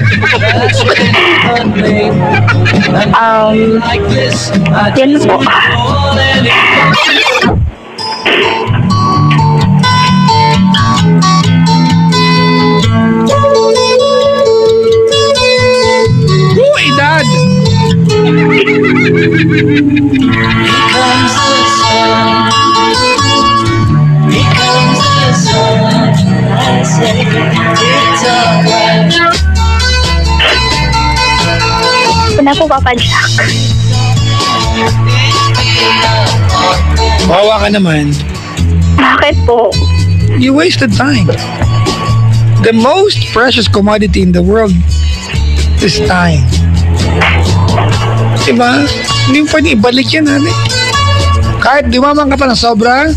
Yun po. Uy, Dad! Ano po, Papa Jack? Kawawa ka naman. Bakit po? You wasted time. The most precious commodity in the world is time. Diba? Hindi mo pwede ibalik yan, hali. Kahit dumaman ka pa ng sobra,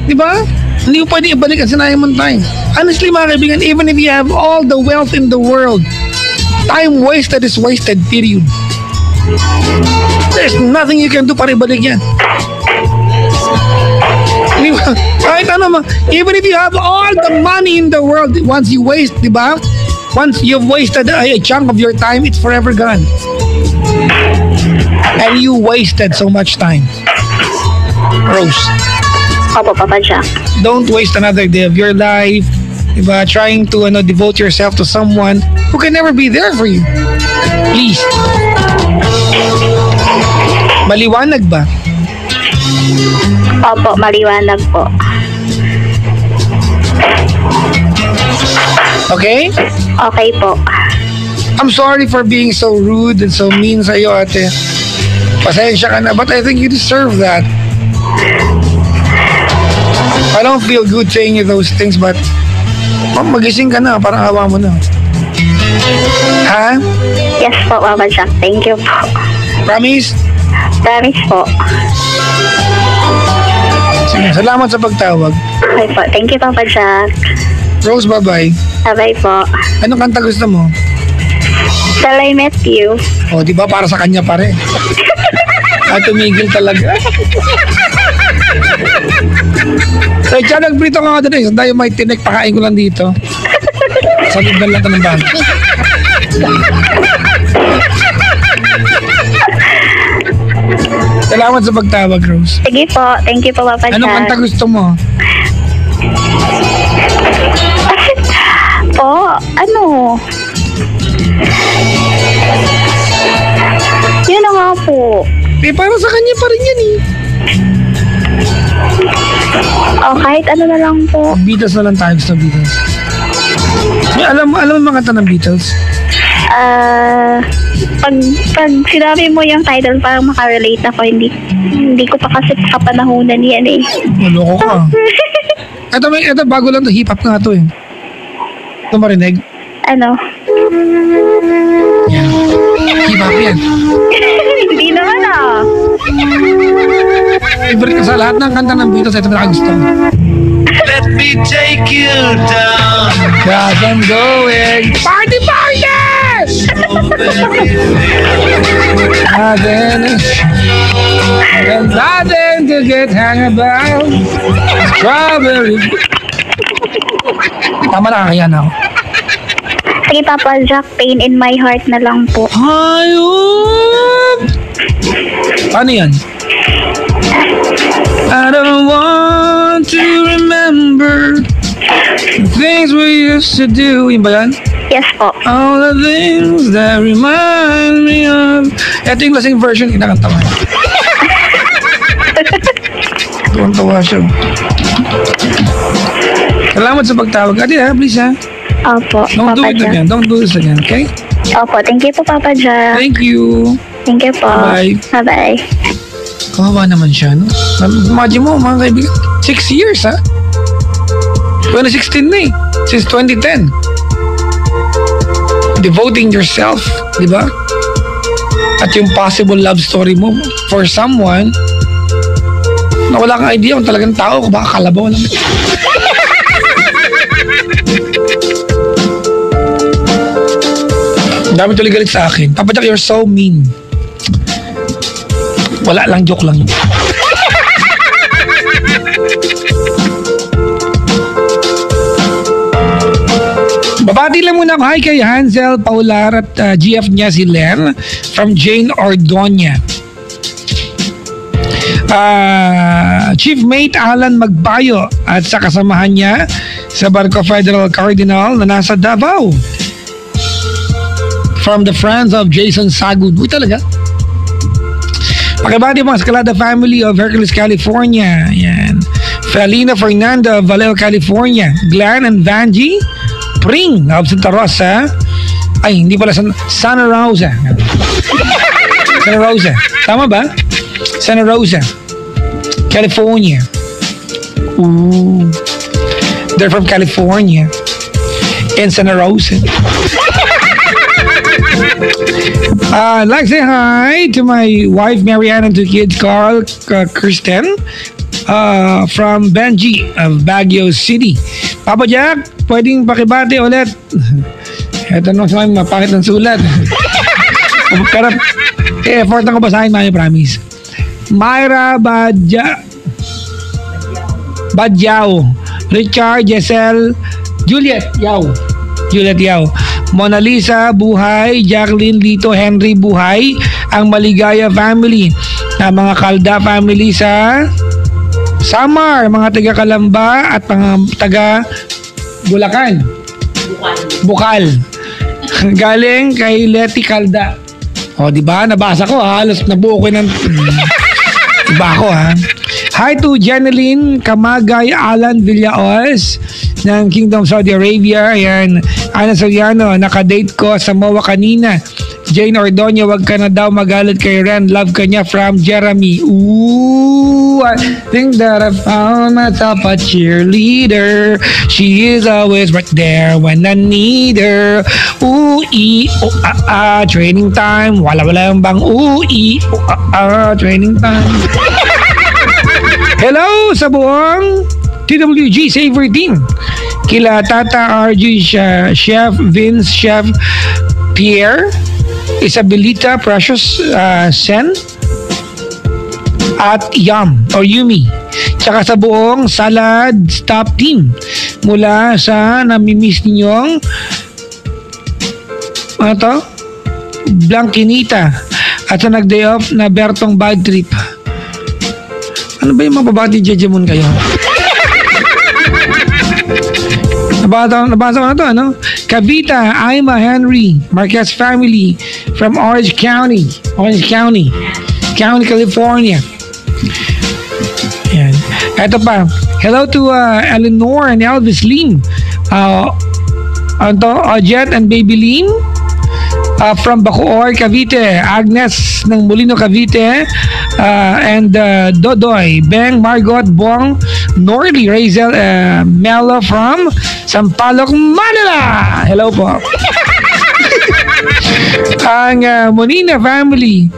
diba? Hindi mo pwede ibalik ang sinayang mong time. Honestly, mga kaibigan, even if you have all the wealth in the world, time wasted is wasted, period. There's nothing you can do para ibalik yan. Diba? Kahit ano, even if you have all the money in the world, once you waste, diba? Once you've wasted a chunk of your time, it's forever gone. And you wasted so much time. Rose, Opo, Papa Jack. don't waste another day of your life, diba? Trying to devote yourself to someone who can never be there for you. Please. Maliwanag ba? Opo, maliwanag po. Okay? Okay po. I'm sorry for being so rude and so mean sa'yo, ate. Pasensya ka na, but I think you deserve that. I don't feel good saying you those things, but magising ka na, parang awa mo na. Ha? Yes po, Papa Jack. Thank you po. Promise? Promise po. Sige, salamat sa pagtawag. Okay po. Thank you, Papa Jack. Rose, bye-bye. Bye-bye po. Anong kanta gusto mo? Till I Met You. O, di ba para sa kanya pa rin. Tumigil talaga. So, siya nagprito ka nga doon eh. Dahil may tinik, pakain ko lang dito. Salid na lang ito ng bago. Salamat sa pagtawag, Rose. Sige po. Thank you po, Papa Jack. Anong kanta gusto mo? Po, ano? Yun na nga po. Eh, para sa kanya pa rin yan eh. Kahit ano na lang po. Beatles na lang tayo, gusto Beatles. Alam mo mga kanta ng Beatles? Pag sinabi mo yung title, parang makarelate ako. Hindi ko pa kasi kapanahunan yan eh. Maloko ka. Ito bago lang to, hip-hop nga to eh. Ito marinig? Ano? Yan. Hip-hop yan. Hindi naman ah. Favorite ko sa lahat ng kanta ng Beatles, ito na gusto mo. Let me take you down. Cause I'm going party party! Nothing to get hang about. Strawberry. Tama na, kaya na ako. Sige, Papa Jack, Pain in My Heart na lang po. Hayop! Ano yan? I don't want to remember the things we used to do. Yun ba yan? Yes po. All the things that remind me of. Ito yung lasing version, kinakanta mo. Tuwang-tuwa siya. Salamat sa pagtawag. Ate ha, please ha. Opo, Don't do Papa it Jack. again. Don't do this again, okay? Opo, thank you po, Papa Jack. Thank you. Thank you po. Bye. Bye-bye. Kawawa naman siya, no? Imagine mo, mga kaibigan, 6 years, ha? 2016 na eh. Since 2010. Devoting yourself, di ba? At yung possible love story mo for someone na wala kang idea kung talagang tao o baka kalabaw lang. Ang dami tuloy galit sa akin. Papa Jack, you're so mean. Wala lang, joke lang yun. Babati lang muna ako. Hi kay Hansel, Paular at GF niya si Len from Jane Ordonia. Chief Mate Alan Magbayo at sa kasamahan niya sa Barco Federal Cardinal na nasa Davao. From the friends of Jason Sagun. Uy, talaga? Pakibati mga Escalada family of Hercules, California. Yan. Felina Fernanda of Vallejo, California. Glenn and Vanji Pring of Santa Rosa. Ay, hindi pala Santa Rosa. Santa Rosa. Tama ba? Santa Rosa, California. Ooh. They're from California. In Santa Rosa. I'd like to say hi to my wife Marianne and two kids, Carl, Kristen, from Benji of Baguio City. Papa Jack, pwedeng pakibati ulit. Ito naman sa mga mapakit ng sulat. Pero effort ang kabasahin, mga promise. Myra Badjao, Richard, Jesel, Juliet Yao, Mona Lisa Buhay, Jacqueline Lito, Henry Buhay, ang Maligaya family, na mga Kalda family sa Samar, mga taga Kalamba at mga taga Bulacan. Bukal. Galing kay Leti Kalda. O, di ba? Nabasa ko, halos nabuo ko ng iba ko, ha? Hi to Jeneline Kamagay Alan Villaos ng Kingdom Saudi Arabia. Ayan. Ana Soriano, nakadate ko sa MOA kanina. Jane Ordonia, wag ka na daw magalit kay Ren. Love ka niya from Jeremy. Ooh, I think that I found myself a cheerleader. She is always right there when I need her. Ooh, training time. Wala yung bang training time. Hello sa buong TWG Saver Team. Kila Tata RG, Chef Vince, Chef Pierre, Isabelita, Precious Sen, at Yumi. Tsaka sa buong Salad Stop Team. Mula sa namimiss ninyong Blanquinita at sa nag-day off na Bertong Bad Trip. Ano ba yung mababati Jejemon kayo? Nabasa ko na to, ano? Cavita, Aima, Henry, Marquez family from Orange County, California. Yan. Ito pa. Hello to Eleanor and Elvis Lim. Jet and Baby Lim. From Bacoor, Cavite. Agnes ng Molino, Cavite. And Dodoy, Beng, Margot, Bong, Norley, Razel, Melo from Sampaloc, Manila. Hello po. Ang Monina family,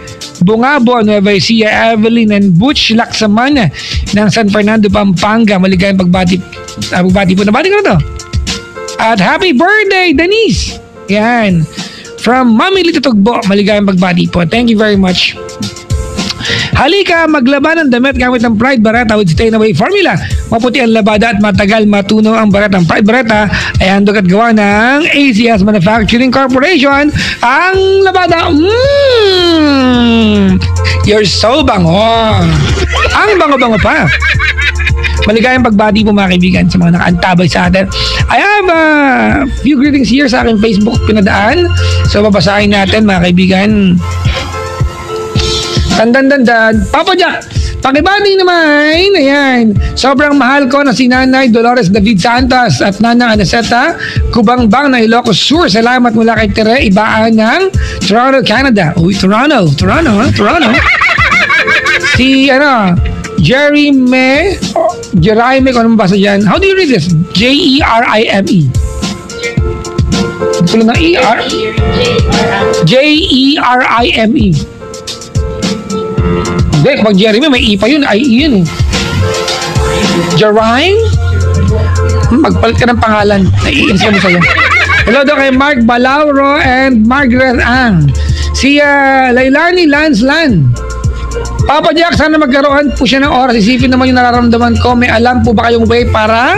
Bungabo, Nueva Ecija, Evelyn and Butch Laksamana ng San Fernando, Pampanga. Maligayang pagbati po. Nabati ko na to. At happy birthday, Denise. Yan. From Mami Lito Tugbo, maligayang pagbati po. Thank you very much. Halika, maglaban ng damit gamit ng Pride Barretta with Stay Away formula. Maputi ang labada at matagal matunaw ang bareta. Ang Pride Barretta ay handog at gawa ng ACS Manufacturing Corporation. Ang labada, you're so bango. Ang bango-bango pa. Maligayang pagbati po mga kaibigan sa mga nakaantabay sa atin. I have a few greetings here sa aking Facebook pinadaan. So babasahin natin mga kaibigan. Dandan. Papa Jack, pakibati naman. Ayan. Sobrang mahal ko na si Nanay Dolores David Santos at Nanang Aneseta Kubangbang na Ilocos Sur. Salamat mula kay Tere Ibaan ng Toronto, Canada. Uy, Toronto. Si Jerime, kung ano basa dyan. How do you read this? Jerime. Pulo na E-R. Jerime. Hindi, pag Jeremy, may E pa yun. I-E yun eh. Jerime? Magpalit ka ng pangalan. Naiinis ka mo sa'yo. Hello daw kay Mark Balauro and Margaret Ang. Si Lailani Lanslan. Papa Jack, sana magkaroon po siya ng oras. Isipin naman yung nararamdaman ko. May alam po ba kayong way para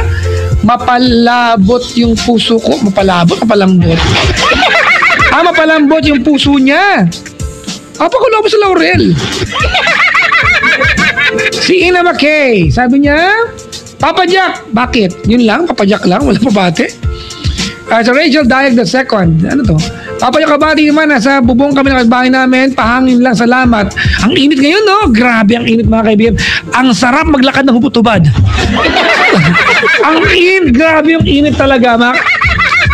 mapalabot yung puso ko? Mapalambot? Mapalambot yung puso niya. Papakulo mo sa Laurel. Si Ina McKay, sabi niya, Papa Jack, bakit? Yun lang, Papa Jack lang, wala pa bate. Sa Rachel Dayag II, ano to? Papa Jack, kabati naman, nasa bubong kami ng bahay namin, pahangin lang, salamat. Ang init ngayon, no? Grabe ang init mga kaibigan. Ang sarap maglakad ng hubot-hubad. Ang init, grabe yung init talaga.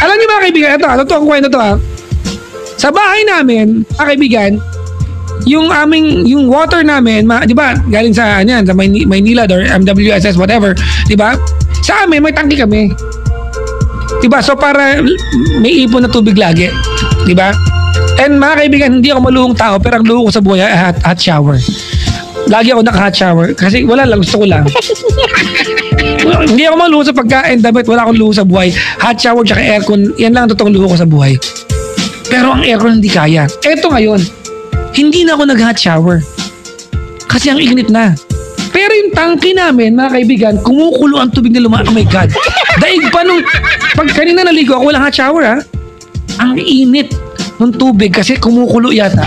Alam niyo mga kaibigan, ito ang kwento to ha. Sa bahay namin, mga kaibigan, yung water namin, di ba, galing sa Maynila or MWSS, whatever, di ba? Sa amin, may tangki kami. Di ba? So para may ipon na tubig lagi. Di ba? And mga kaibigan, hindi ako maluhong tao, pero ang luho ko sa buhay ay hot shower. Lagi ako naka-hot shower kasi wala lang, gusto ko lang. Hindi ako maluho sa pagkain, damit, wala akong luho sa buhay. Hot shower tsaka aircon, yan lang ang totoong luho ko sa buhay. Pero ang aircon hindi kaya. Eto ngayon, hindi na ako nag-hot shower. Kasi ang init na. Pero yung tangke namin, mga kaibigan, kumukulo ang tubig na oh my God. Daig pa nung, pag kanina naligo ako, walang hot shower ha. Ang init ng tubig kasi kumukulo yata.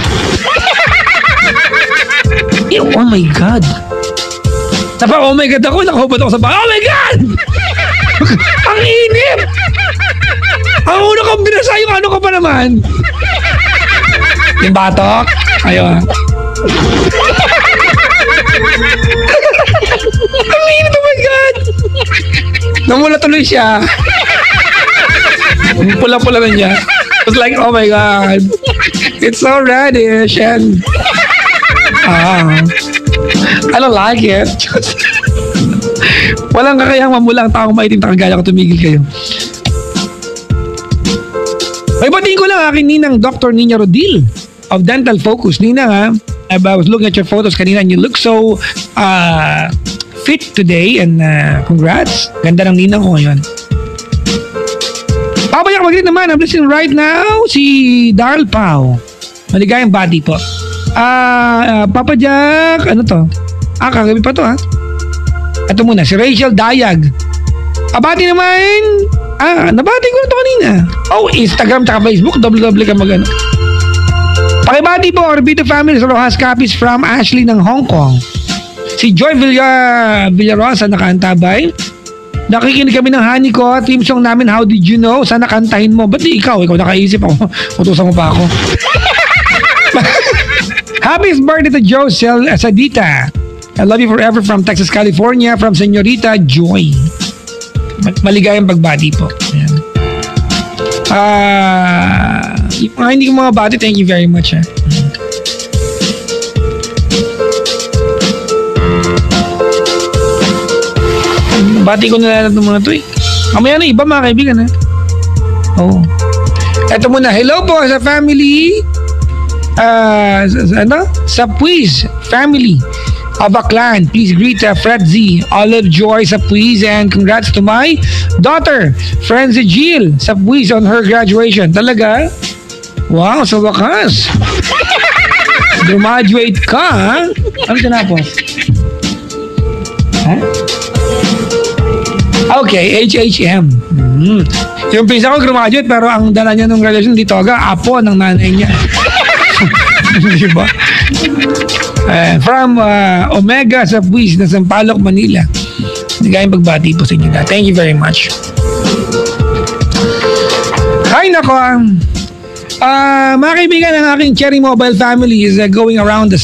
Oh my God. Oh my God ako, nakahubad ako sa bahay. Oh my God! Ang init! Ang una kong binasa yung ano ko pa naman. Yung batok. Ayun. Ang init, oh my God! Namula tuloy siya. Pula-pula na niya. It was like, oh my God. It's so reddish and I don't like it. Walang kakayang mamula ang taong maitim na kagaya ko, tumigil kayo. May batiin ko lang aking ninang Dr. Nina Rodil of Dental Focus. Ninang ha, I was looking at your photos kanina and you look so fit today and congrats. Ganda ng ninang ko ngayon. Papayak mag-greet naman. I'm listening right now si Darl Pau. Maligayang bati po. Papa Jack, ano to? Kagabi pa to ha. Ito muna, si Rachel Dayag. Abati naman. Nabati ko na to kanina. Instagram tsaka Facebook, double ka mag-ano. Pakibati po, Orbito Family sa Rojas Capiz from Ashley ng Hong Kong. Si Joy Villarosa nakaantabay. Nakikinig kami ng Honey ko, team song namin, How Did You Know? Sana kantahin mo. Ba't di ikaw? Ikaw nakaisip ako. Utusan mo pa ako. Happy birthday to Joe Sadita. I love you forever from Texas, California, from Señorita Joy. Maligayang pagbati po. Ayan. Yung mga hindi ko mga bati, thank you very much. Bati ko na lahat ng mga to eh. Kamaya na iba mga kaibigan ha. Eto muna, hello po sa family. Sa Puis family of Aklan. Please greet Fred Z, Olive Joy sa Puis, and congrats to my daughter, Frenzy Jill sa Puis on her graduation. Talaga? Wow, sa wakas. Graduate ka, ha? Ano tinapos? Ha? Okay, HHM. Yung pinsan ko graduate pero ang dala niya ng graduation dito apo ng nanay niya. Diba? From Omega sa Buwis na Sampaloc, Manila. Nagayang pagbati po sa inyo na. Thank you very much. Hi nako. Mga kaibigan, ang aking Cherry Mobile family is going around the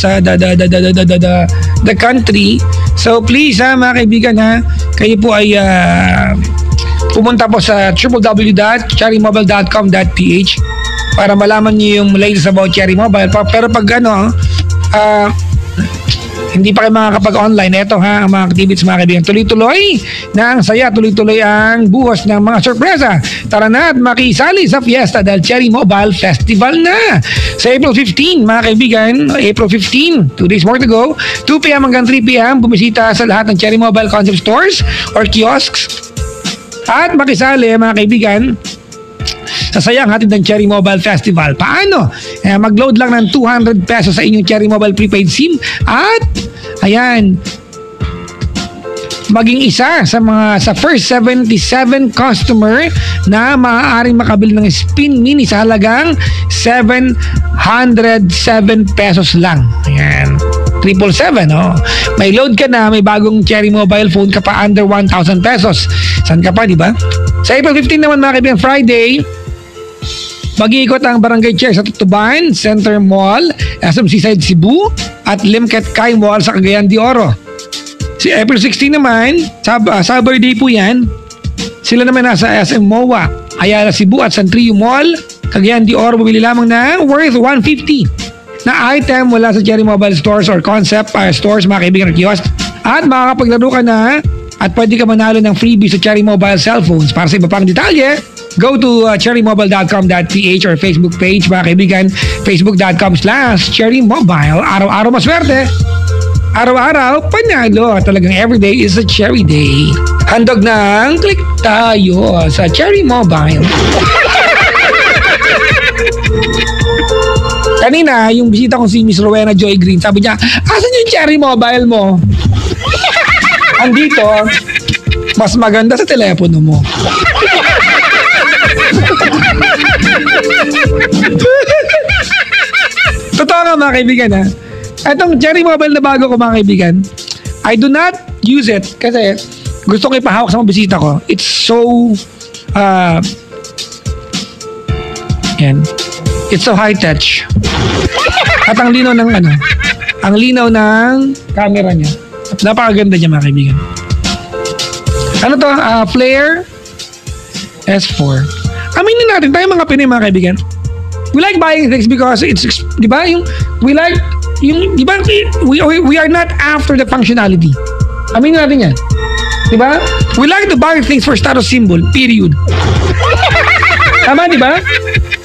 country. So please mga kaibigan kayo po ay pumunta po sa www.cherrymobile.com.ph para malaman niyo yung latest about Cherry Mobile. Pero pag hindi pa kayo makakapag-online, eto ang mga activities mga kaibigan. Tuloy-tuloy na ang saya, tuloy-tuloy ang buhos ng mga sorpresa. Tara na at makisali sa fiesta dahil Cherry Mobile Festival na. Sa April 15, mga kaibigan, April 15, 2 days more to go, 2 p.m. hanggang 3 p.m. bumisita sa lahat ng Cherry Mobile concept stores or kiosks at makisali mga kaibigan sa sayang hatid ng Cherry Mobile Festival. Paano? Mag-load lang ng 200 pesos sa inyong Cherry Mobile prepaid SIM at ayan, maging isa sa first 77 customer na maaaring makabili ng Spin Mini sa halagang 707 pesos lang. Ayan. 777, no? May load ka na, may bagong Cherry Mobile phone ka pa under 1,000 pesos. Saan ka pa, di ba? Sa April 15 naman mga kaibigan, Friday, mag-iikot ang Barangay Chair sa Tutuban, Center Mall, SM Seaside Cebu, at Limket Kai Mall sa Cagayan de Oro. Si April 16 naman, Saturday po yan, sila naman nasa SM MOA, Ayala Cebu at San Trio Mall, Cagayan de Oro, bumili lamang na worth 150 na item mula sa Cherry Mobile stores or concept stores, mga kaibigan at kiosk. At makakapaglaro ka na at pwede ka manalo ng freebie sa Cherry Mobile cellphones. Para sa iba pang detalye, go to cherrymobile.com.ph or Facebook page, mga kaibigan, facebook.com/cherrymobile. Araw-araw maswerte. Araw-araw, panalo. Talagang everyday is a cherry day. Handog ng click tayo sa Cherry Mobile. Kanina, yung bisita kong si Miss Rowena Joy Green, sabi niya, asan yung Cherry Mobile mo? Andito, mas maganda sa telepono mo. Totoo nga mga kaibigan Itong Cherry Mobile na bago ko mga kaibigan, I do not use it kasi gusto ko ipahawak sa mga bisita ko. It's so it's so high touch. At ang linaw ng camera niya. At napakaganda niya mga kaibigan. Ano to? Flare S4. Aminin natin, tayo mga Pinoy mga kaibigan, we like buying things because it's, di ba, di ba, we are not after the functionality. Aminin natin yan. Di ba? We like to buy things for status symbol, period. Tama, di ba?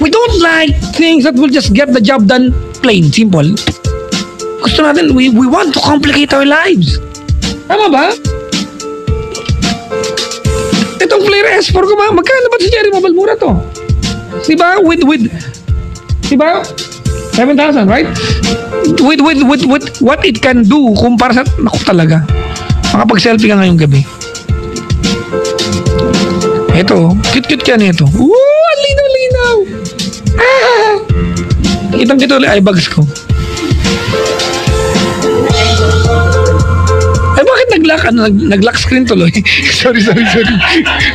We don't like things that will just get the job done plain, simple. Gusto natin, we want to complicate our lives. Tama ba? Itong Flare S4 ko, magkano ba sa Cherry Mobile? Mura to. Diba? With diba? 7,000, right? With what it can do kumpara sa, naku talaga. Makapag-selfie ka ngayong gabi. Ito, cute ka nito. Ang linaw-linaw. Kitang-kita ulit eyebags ko. Bakit nag-lock screen tuloy? sorry.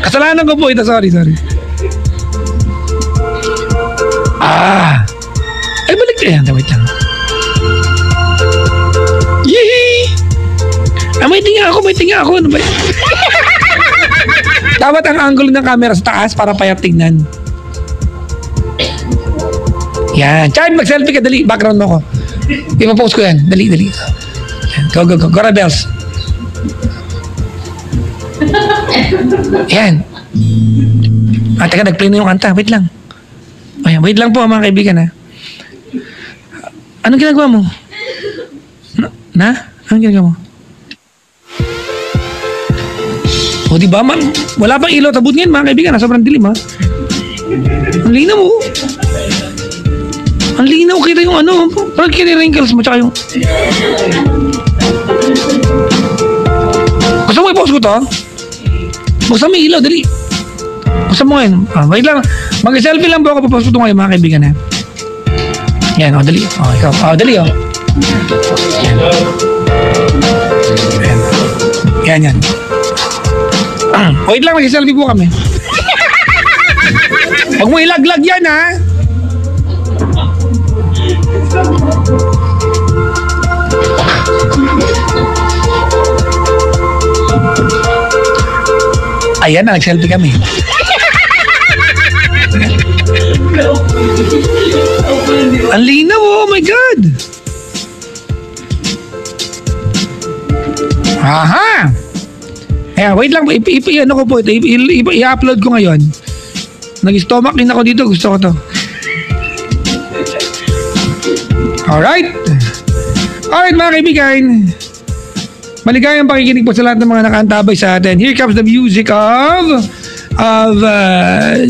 Kasalanan ko po ito, sorry. Balik yan. Wait lang. Yee! May tinga ako. Ano ba? Dapat ang angle ng camera sa taas para payat tignan. Yan. Chad, mag-selfie ka. Dali. Background mo ko. Ipapost ko yan. Dali. Yan. Go. Go, Rebels. Yan. Teka, nag-play na yung kanta. Wait lang. Ayan, wait lang po mga kaibigan Anong ginagawa mo? Anong ginagawa mo? O diba, wala pang ilaw tabut ngayon mga kaibigan. Sobrang dilim Ang linaw mo. Ang linaw, kita yung parang kita yung wrinkles mo tsaka yung Gusto mo i-post ko to? Buksan mo yung ilaw, dali. Buksan mo ngayon. Wait lang. Mag-selfie lang po ako. Papost ko ito ngayon, mga kaibigan. Ha? Yan, dali. Ikaw. Dali, Yan. Wait lang, mag-selfie po kami. Huwag mo ilaglag yan, ha? Ayan na, nag-selfie kami. Ang linaw, oh my God! Aha! Ayan, wait lang, ano ko po ito, i-upload ko ngayon. Nag-stomach din ako dito, gusto ko to. Alright mga kaibigan, maligayang pakikinig po sa lahat ng mga nakaantabay sa atin. Here comes the music of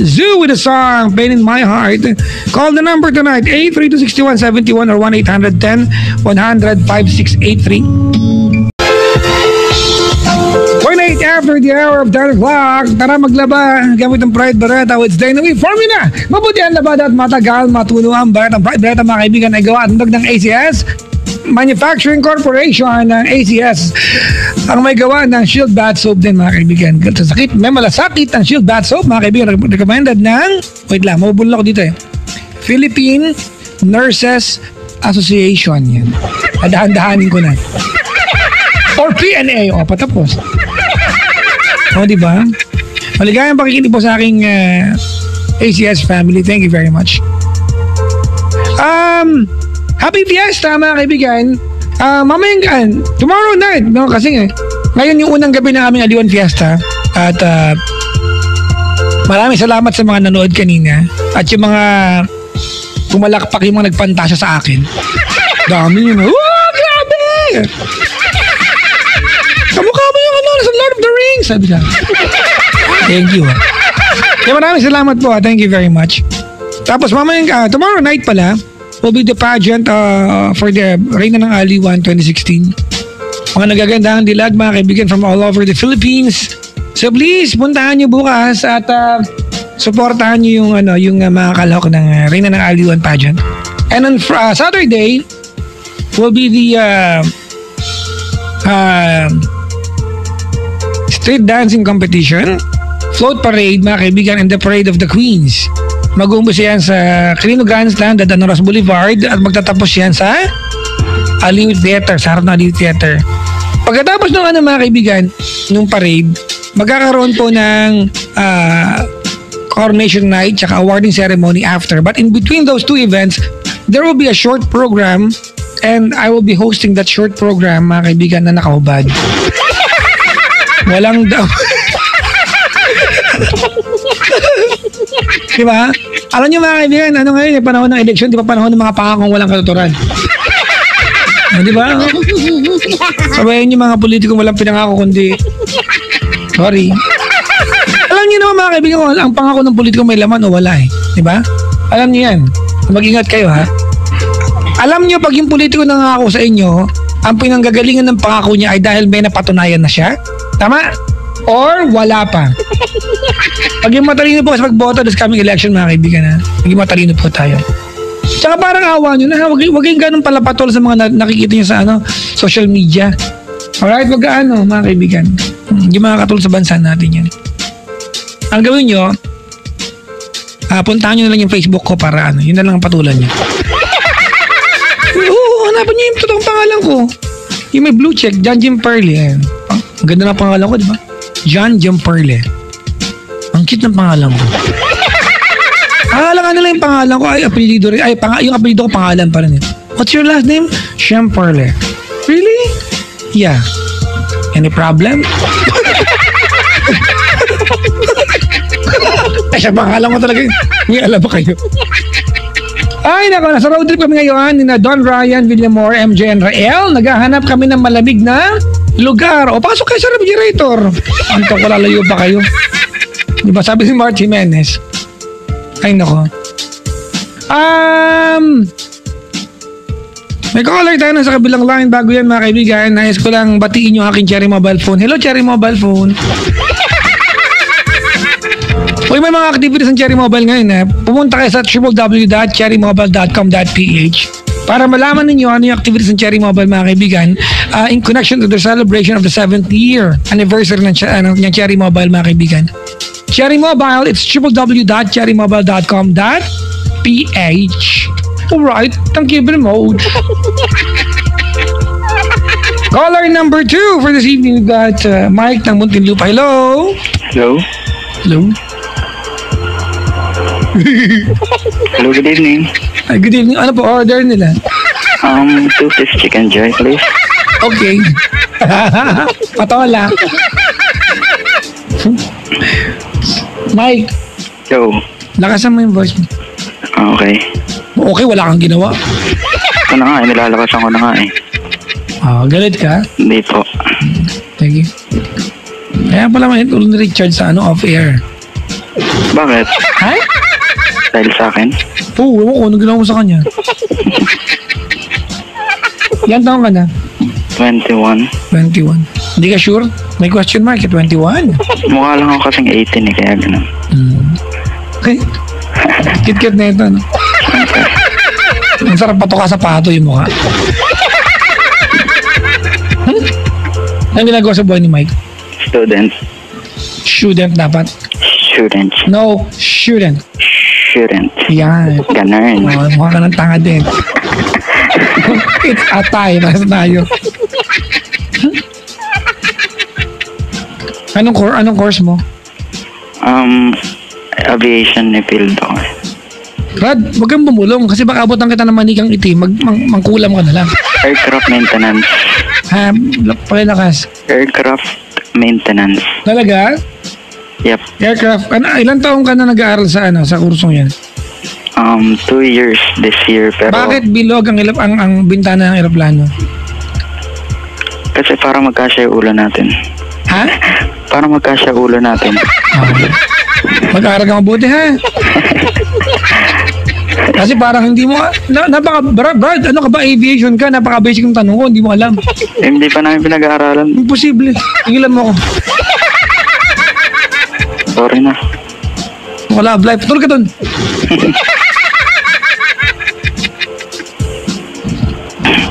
Zoo with a song Pain in My Heart. Call the number tonight 832-6171 or 1-810-100-5683. 1:08 after the hour of 10 o'clock. Tara maglaba gamit ang Pride Barretta with Dynamite Formula. Mabuti ang labada at matagal matuno ang Barretta. Ang Pride Barretta, mga kaibigan, ay gawa at ng ACS Manufacturing Corporation ng ACS. Ang may gawa ng Shield Bath Soap din, mga kaibigan. Sa sakit, may malasakit ang Shield Bath Soap, mga kaibigan. Recommended ng, wait lang, mabubulol ako dito Philippine Nurses Association. Yan. Dahan-dahanin ko na. Or PNA. Patapos. Diba? Maligayang pakikinig po sa aking ACS family. Thank you very much. Happy Fiesta, mga kaibigan. Mamayang tomorrow night, no? Kasi ngayon yung unang gabi ng aming Aliwan Fiesta. At maraming salamat sa mga nanood kanina. At yung mga pumalakpak, yung mga nagpantasya sa akin. Dami yun. Oh, grabe! Kamukha mo yung sa Lord of the Rings, sabi siya. Thank you. Kaya maraming salamat po. Thank you very much. Tapos mamayang tomorrow night pala will be the pageant for the Reyna ng Aliwan 2016. Mga nagagandang dilag, mga kaibigan from all over the Philippines. So please, puntahan nyo bukas at supportahan nyo yung mga kalahok ng Reyna ng Aliwan pageant. And on Saturday will be the street dancing competition, float parade, mga kaibigan, and the parade of the queens. Mag-uumpisa yan sa Quirino Grandstand at Anoras Boulevard at magtatapos yan sa Aliw Theater, sa harap ng Aliw Theater. Pagkatapos ng mga kaibigan, nung parade, magkakaroon po ng coronation night tsaka awarding ceremony after. But in between those two events, there will be a short program and I will be hosting that short program, mga kaibigan, na nakahubad. Walang daw. Diba? Alam nyo, mga kaibigan, ngayon, panahon ng eleksyon, di ba panahon ng mga pangakong walang katuturan? Diba? Sabayan nyo mga politikong walang pinangako kundi sorry. Alam nyo naman, mga kaibigan, ang pangako ng politikong may laman o wala Diba? Alam nyo yan. Mag-ingat kayo, ha? Alam nyo, pag yung politiko nangako sa inyo, ang pinanggagalingan ng pangako niya ay dahil may napatunayan na siya? Tama? Or wala pa? Pag yung matalino po sa pagboto this coming election, mga kaibigan, ha? Maging matalino po tayo. Tsaka parang awa nyo na, wag kayong ganun palapatol sa mga nakikita nyo sa social media. Alright, wag mga kaibigan. Hindi makakatulong sa bansa natin yan. Ang gawin nyo, puntahan nyo na lang yung Facebook ko para yun na lang ang patulan nyo. Oo, hanapan nyo yung totoong pangalan ko. Yung may blue check, John Jim Perle. Ang ganda na pangalan ko, di ba? John Jim Perle. Ang cute ng pangalan ko. Akala nila yung pangalan ko ay apelido rin. Yung apelido ko pangalan pa rin. What's your last name? Jim Perle. Really? Yeah. Any problem? Ay, siya pangalan ko talaga. May alam ba kayo? Ay, nako, nasa road trip kami ngayon ni Don Ryan, Villamor, MJ, and Rael. Naghahanap kami ng malamig na lugar. O, pasok kayo sa refrigerator. Anto ko, lalayo pa kayo. Di ba sabi si Mark Jimenez? Ay, nako. May caller tayo na sa kabilang line. Bago yan mga kaibigan, nais ko lang batiin yung aking Cherry Mobile Phone. Hello Cherry Mobile Phone. Uy, may mga activities ng Cherry Mobile ngayon. Pumunta kayo sa www.cherrymobile.com.ph para malaman ninyo ano yung activities ng Cherry Mobile mga kaibigan in connection to the celebration of the 7th year anniversary ng Cherry Mobile mga kaibigan. Cherry Mobile, it's www.cherrymobile.com.ph. Alright, thank you very much. Caller number 2 for this evening, we've got Mike ng Muntinlupa. Hello? Hello? Hello? Hello, good evening. Ay, good evening. Ano po order nila? 2-piece chicken joy, please. Okay. Patola. Mike, Hello. lakasan mo yung voice mo. Okay. Okay, wala kang ginawa. Ito na nga, nilalakasan ko na nga eh. Galit ka? Hindi po. Sige. Kaya pala may tulong ni Richard sa off-air. Bakit? Ha? Dahil sa akin? Oo, ewan ko. Ano ginawa mo sa kanya? Ilan taon ka na? 21. 21. Hindi ka sure? May question mark at 21. Mukha lang ako kasing 18 eh, kaya ganun. Okay. Kit-kit na ito, no? Ang sarap patuka sa pato yung mukha. Anong ginagawa sa buhay ni Mike? Student. Student dapat. Student. No, student. Student. Yan. Ganun. Mukha ka ng tanga din. It's atay. Nasa tayo. Anong course mo? Aviation ni field ako. Brad, wag kang bumulong kasi baka abutan kita ng manikang itim. Mangkulam ka na lang. Aircraft maintenance. Ha? Pakilakas. Aircraft maintenance. Talaga? Yep. Aircraft. Ilan taong ka na nag-aaral sa sa kursong yan? 2 years this year, pero... Bakit bilog ang bintana ng eroplano? Kasi para magkasya yung ulo natin. Ha? Para magkasya ulo natin. Mag-aaral ka mabuti, ha? Kasi parang hindi mo... Brad, ano ka ba? Aviation ka? Napaka-basic ng tanong ko. Hindi mo alam. Hindi pa namin pinag-aaralan. Imposible. Tigilan mo ako. Sorry na. Wala, life. Tulog ka dun.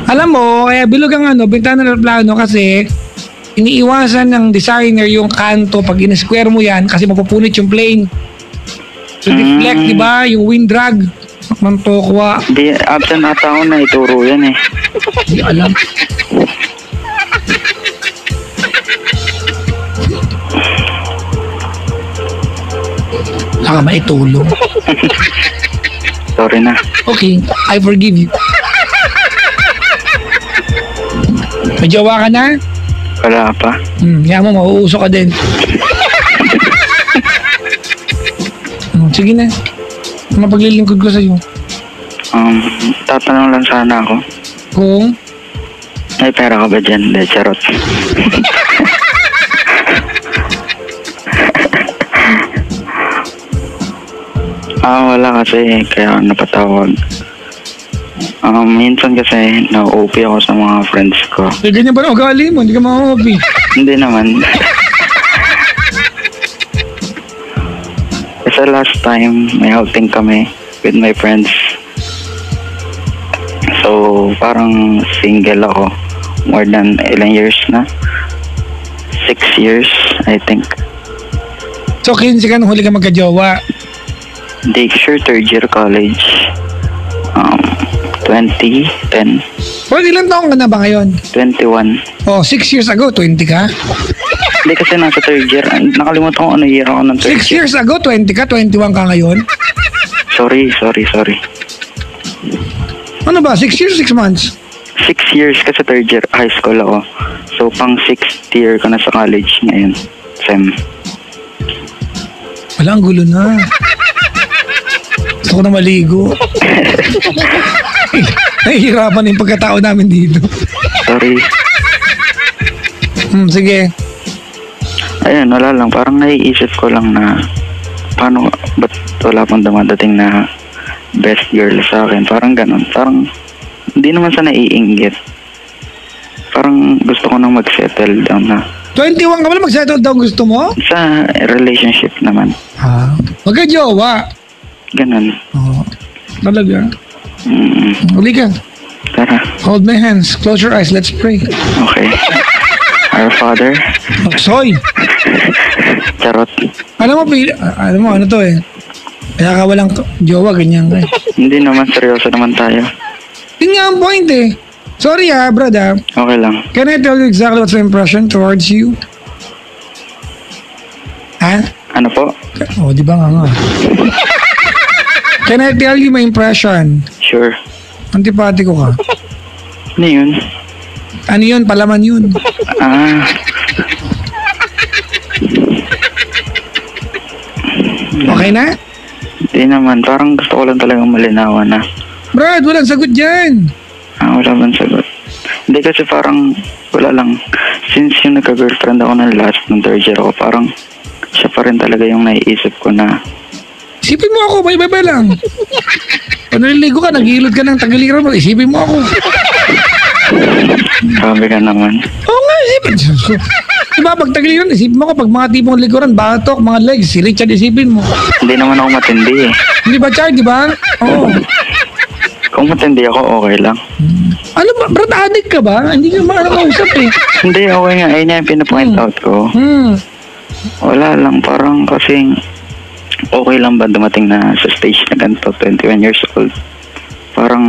Alam mo, kaya bilog ang bintana ng plano kasi iniiwasan ng designer yung kanto pag in-square mo yan kasi mapupunit yung plane. So deflect, di ba? Yung wind drag. Mantokwa. Di, absent ata ako na ituro yan eh. Hindi alam. Baka maitulong. Sorry na. Okay, I forgive you. May jowa ka na? Wala pa. Kaya mo, mauuso ka din. Sige na. Mapaglilingkod ko sa'yo. Tatanong lang sana ako. Kung? May pera ka ba dyan? De, charot. Wala kasi, kaya napatawag. Minsan kasi na-OP ako sa mga friends ko. Ganyan ba na ugali mo? Hindi ka ma-OP. Hindi naman. Kasi last time, may outing kami with my friends. So, parang single ako. More than ilang years na. 6 years, I think. So, 15 ka nung huli ka magka-jowa. Hindi sure, 3rd year college. 2010. Well, ilang taong ka na ba ngayon? 21. Oh, 6 years ago, 20 ka? Hindi kasi nasa 3rd year. Nakalimutan ko ano year ako ng 3rd 6 years ago, 20 ka? 21 ka ngayon? Sorry. Ano ba? 6 years, 6 months? 6 years kasi 3rd year high school ako. So, pang 6th year ko na sa college ngayon. SEM. Wala, ang gulo na. Gusto ko na maligo. Nahihirapan yung pagkatao namin dito. Sorry. Sige. Ayun, wala lang. Parang naiisip ko lang na paano, ba't wala pang dumadating na best girl sa akin. Parang ganun. Parang Hindi naman sa naiinggit. Parang gusto ko nang mag-settle down na. 21 ka pala, mag-settle down gusto mo? Sa relationship naman. Magka-jowa. Ganun. Oo. Talaga. Uli ka. Tara. Hold my hands. Close your eyes. Let's pray. Okay. Our Father. Soy. Charot. Alam mo, ano to eh. Kaya ka walang jowa, ganyan ka eh. Hindi naman, seryoso naman tayo. Yun nga ang point eh. Sorry brad Okay lang. Can I tell you exactly what's my impression towards you? Ano po? Di ba nga? Can I tell you my impression? Sure. Antipatiko ka. Ano yun? Ano yun? Palaman yun. Okay na? Hindi naman. Parang gusto ko lang talagang malinawan na. Brad, walang sagot dyan. Wala bang sagot? Hindi kasi parang wala lang. Since yung nagka-girlfriend ako ng last ng third year ako, parang siya pa rin talaga yung naiisip ko na. Isipin mo ako, bye-bye lang. Pag naliligo ka, nag-iilod ka ng tagaliran mo, isipin mo ako. Sabi ka naman. Oo nga, isipin. Diba, pag tagaliran, isipin mo ako, pag mga tipong likuran, batok, mga legs, si Richard, isipin mo. Hindi naman ako matindi eh. Hindi ba, Chard, di ba? Oo. Kung matindi ako, okay lang. Ano ba, Brad, addict ka ba? Hindi ka makakausap eh. Hindi, okay nga. Ayun nga yung pinapoint out ko. Wala lang, parang kasing okay lang ba dumating na sa stage na ganito, 21 years old. Parang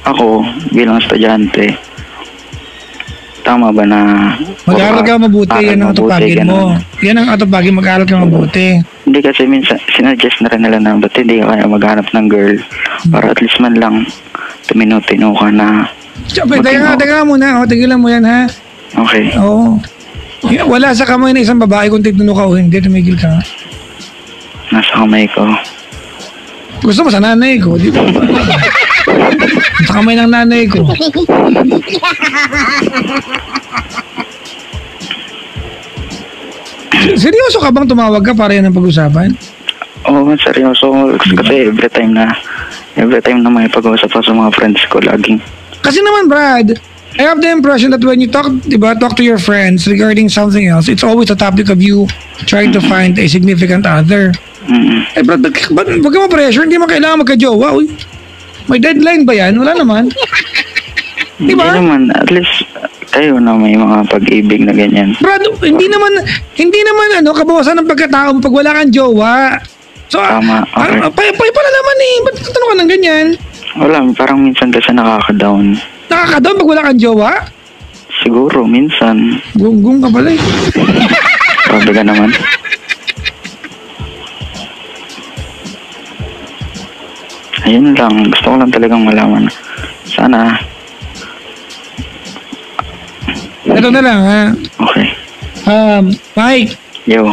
ako, bilang estudyante, tama ba na mag-aaral ka mabuti, yan ang atupagin mo. Yan ang atupagin, mag-aaral ka mabuti. Hindi kasi minsan, sinuggest na rin nila na ba't hindi ka kaya maghanap ng girl para at least man lang tumino-tino ka na. Teka muna, tigilan mo yan ha. Okay. Oo. Wala sa kamay na isang babae kung titino ka o hindi, tumigil ka. Nasa kamay ko. Gusto mo sa nanay ko, di ba? Sa kamay ng nanay ko. Seryoso ka bang tumawag ka para yan ang pag-usapan? Oo, seryoso. Kasi every time na may pag-uusap sa mga friends ko, laging. Kasi naman, Brad, I have the impression that when you talk to your friends regarding something else, it's always a topic of you trying to find a significant other. Eh, Brad, wag ka ma-pressure, hindi mo kailangan magka-jowa. Uy, may deadline ba yan? Wala naman. Hindi naman, at least kayo na may mga pag-ibig na ganyan. Brad, hindi naman kabawasan ng pagkatao mo pag wala kang jowa. So, tama, okay. Pala naman eh. Ba't tanong ka ng ganyan? Wala, parang minsan kasi nakaka-down. Nakaka-down pag wala kang jowa? Siguro, minsan. Gunggong ka pala eh. Sabi ka naman. Ayun lang, gusto ko lang talagang malaman. Sana. Ito na lang ha. Okay. Mike. Yo.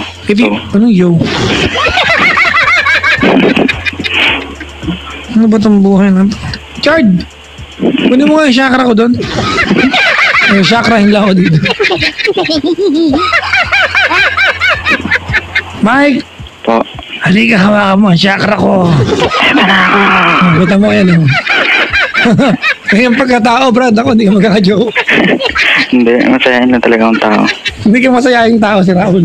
Anong yo? Ano ba itong buhay na ito? Chard! Kunin mo nga yung chakra ko doon. Yung chakra lang ako dito. Mike! Po. Halika, hawakan mo ang chakra ko. Buta mo yan. Kayang pagkatao, Brad, ako hindi ka magkaka-joke. Hindi, masayahin lang talaga ang tao. Hindi ka masayahing tao si Raul.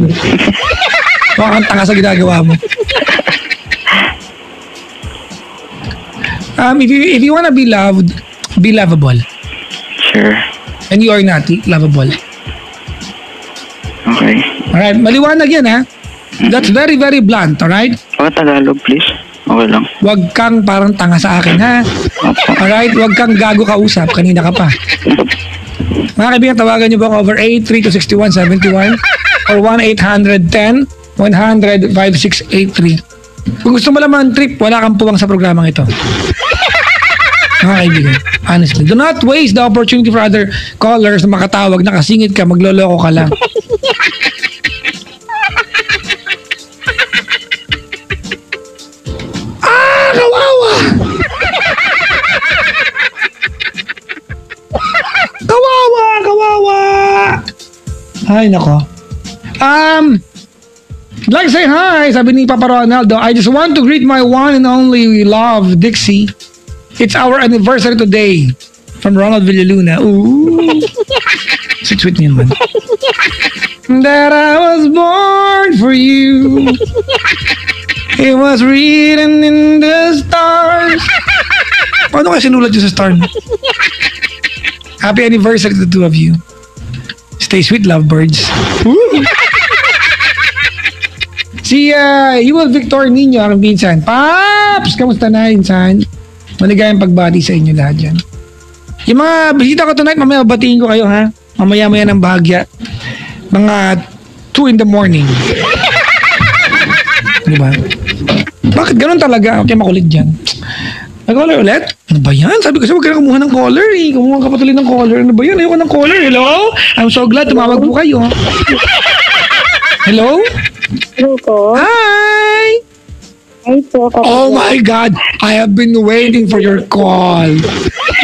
Baka kang tanga sa ginagawa mo. If you wanna be loved, be lovable. Sure. And you are not lovable. Okay. Alright, maliwanag yan ha. That's very, very blunt, alright? Tagalog, please. Okay lang. Huwag kang parang tanga sa akin, ha? Alright? Huwag kang gago kausap. Kanina ka pa. Mga kaibigan, tawagan niyo ba ako over 8326171 or 1-800-10-100-5683. Kung gusto mo naman trip, wala kang puwang sa programang ito. Mga kaibigan, honestly. Do not waste the opportunity for other callers na makatawag, nakasingit ka, magloloko ka lang. Kawawa! Kawawa! Ay, nako. Like say hi, sabi ni Papa Ronaldo, I just want to greet my one and only love, Dixie. It's our anniversary today. From Ronald Villaluna. Ooh. Sweet niya naman. That I was born for you. It was written in the stars. Paano kaya sinulat yun sa star? Happy anniversary to the two of you. Stay sweet, lovebirds. Woo! Si Yuel Victor Nino, ang pinsan. Paps! Kamusta na, insan? Maligayang pagbati sa inyo lahat dyan. Yung mga bisita ko tonight, mamaya batiin ko kayo, ha? Mamaya-maya ng bahagya. Mga 2 in the morning. Diba? Bakit ganun talaga? Okay, makulit dyan. Nag-collar ulit? Ano ba yan? Sabi ko siya, huwag ka na kumuha ng collar eh. Kumuha ka pa tuloy ng collar. Ano ba yan? Ayoko ng collar. Hello? I'm so glad tumawag po kayo. Hello? Hello po. Hi! Hi po. Oh my God! I have been waiting for your call.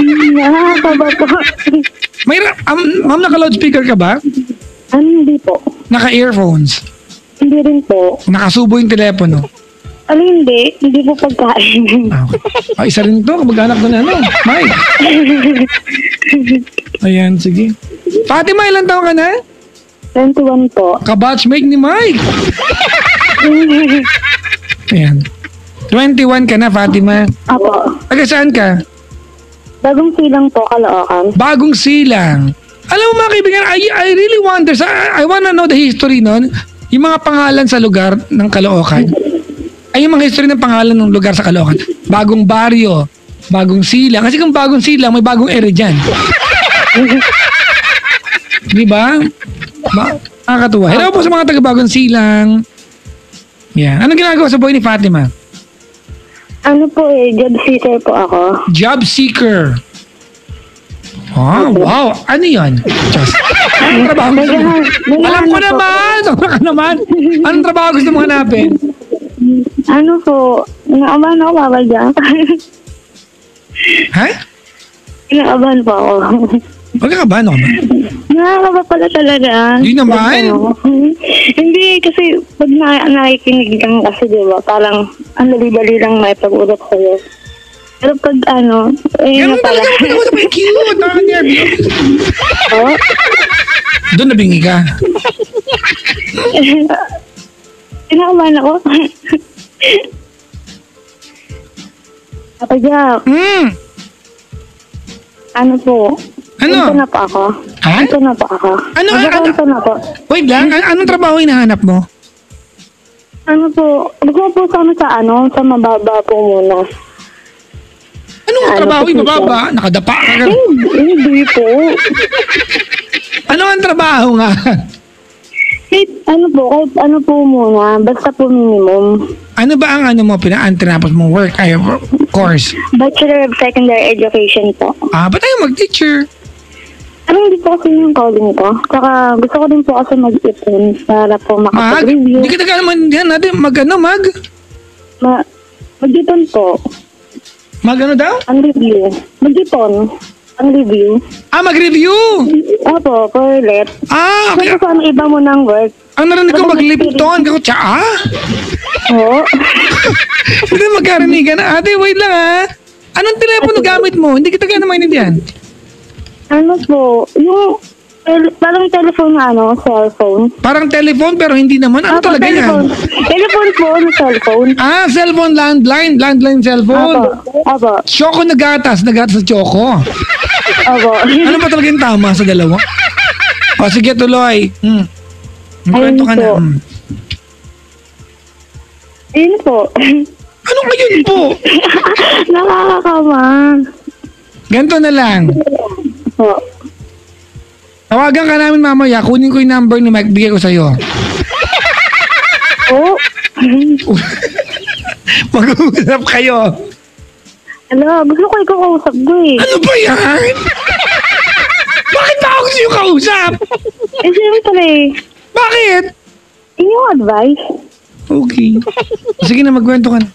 Nakakaba po. May, ma'am, naka-loudspeaker ka ba? Hindi po. Naka-earphones? Hindi rin po. Nakasubo yung telepono? Hindi. Hindi po pagkain. Okay. Isa rin to. Kamag-anak ko na Mike. Ayan, sige. Fatima, ilang taon ka na? 21 po. Kabatchmate ni Mike. Ayan. 21 ka na, Fatima. Apo. Taga saan ka? Bagong silang po, Caloocan. Bagong silang. Alam mo mga kaibigan, I really wonder, I wanna know the history nun, yung mga pangalan sa lugar ng Caloocan. Ay, yung mga history ng pangalan ng lugar sa Caloocan. Bagong baryo, bagong silang. Kasi kung bagong silang, may bagong ere dyan. Di ba? Nakakatuwa. Hello po sa mga taga-bagong silang. Yeah. Anong ginagawa sa buhay ni Fatima? Ano po job seeker po ako. Job seeker. Oh, wow. Ano yun? Just, anong trabaho gusto mo? Alam ko naman. Alam ka naman. Anong trabaho gusto mo hanapin? Ano po, inaabahan ako babadya. Ha? Inaabahan po ako. Huwag ka ba? Ano ka ba? Nakakaba pala talaga. Hindi naman. Hindi, kasi pag nakikinig kang kasi, di ba, parang ang dali-dali lang may pag-urok sa'yo. Pero pag Ganun talaga. Pag-urok mo, cute. Nakaka-nervous. Oh? Doon nabingi ka. Inakabahan ako. Papa Jack, ano po? Ano? Ito na po ako. Ha? Ito na po ako. Ano? Ito na po. Wait lang. Anong trabaho hinahanap mo? Ano po? Gusto ko po sa mababa po muna. Anong trabaho? position? Mababa? Nakadapa ka. Hindi po. Ano ang trabaho nga? Kahit ano po muna. Basta po minimum. Ano ba ang tinapos mong work? Ay, course. Bachelor of Secondary Education po. Ba't tayo mag-teacher? Hindi po kasi yung calling ko. Saka gusto ko din po kasi mag-ipon para po makapag-review. Hindi kita naman yan natin. Mag-ipon po. Mag-ano daw? Ang review. Mag-ipon. Ang review. Mag-review! Opo, correct. Okay. Kasi ano iba mo ng work. Ang narinig ko mag-lipton. Kako, tsaa? Oo. Hindi magkaranigan. Ate, wait lang ha. Anong telepono gamit mo? Hindi kita kaya maintindihan. Ano po, yung parang telephone cellphone. Parang telephone pero hindi naman. Ano talaga telephone. yan? Telephone po, cellphone. Cellphone, landline cellphone. Apo. Choco na gatas na choco. Apo. Ano ba talaga yung tama sa dalawa? O sige, tuloy. Kwento ka na. Ayun po. Ano ayun po? Nakakakama. Ganito na lang. Po. Tawagan ka namin mamaya. Kunin ko yung number ni Mike. Bigay ko sa'yo. Oh. Mag-uusap kayo. Gusto ko ikaw-kausap ko eh. Ano ba yan? Bakit ba ako gusto yung kausap? Siyempre. Bakit? Yung advice. Okay. Sige na, magkwento ka na.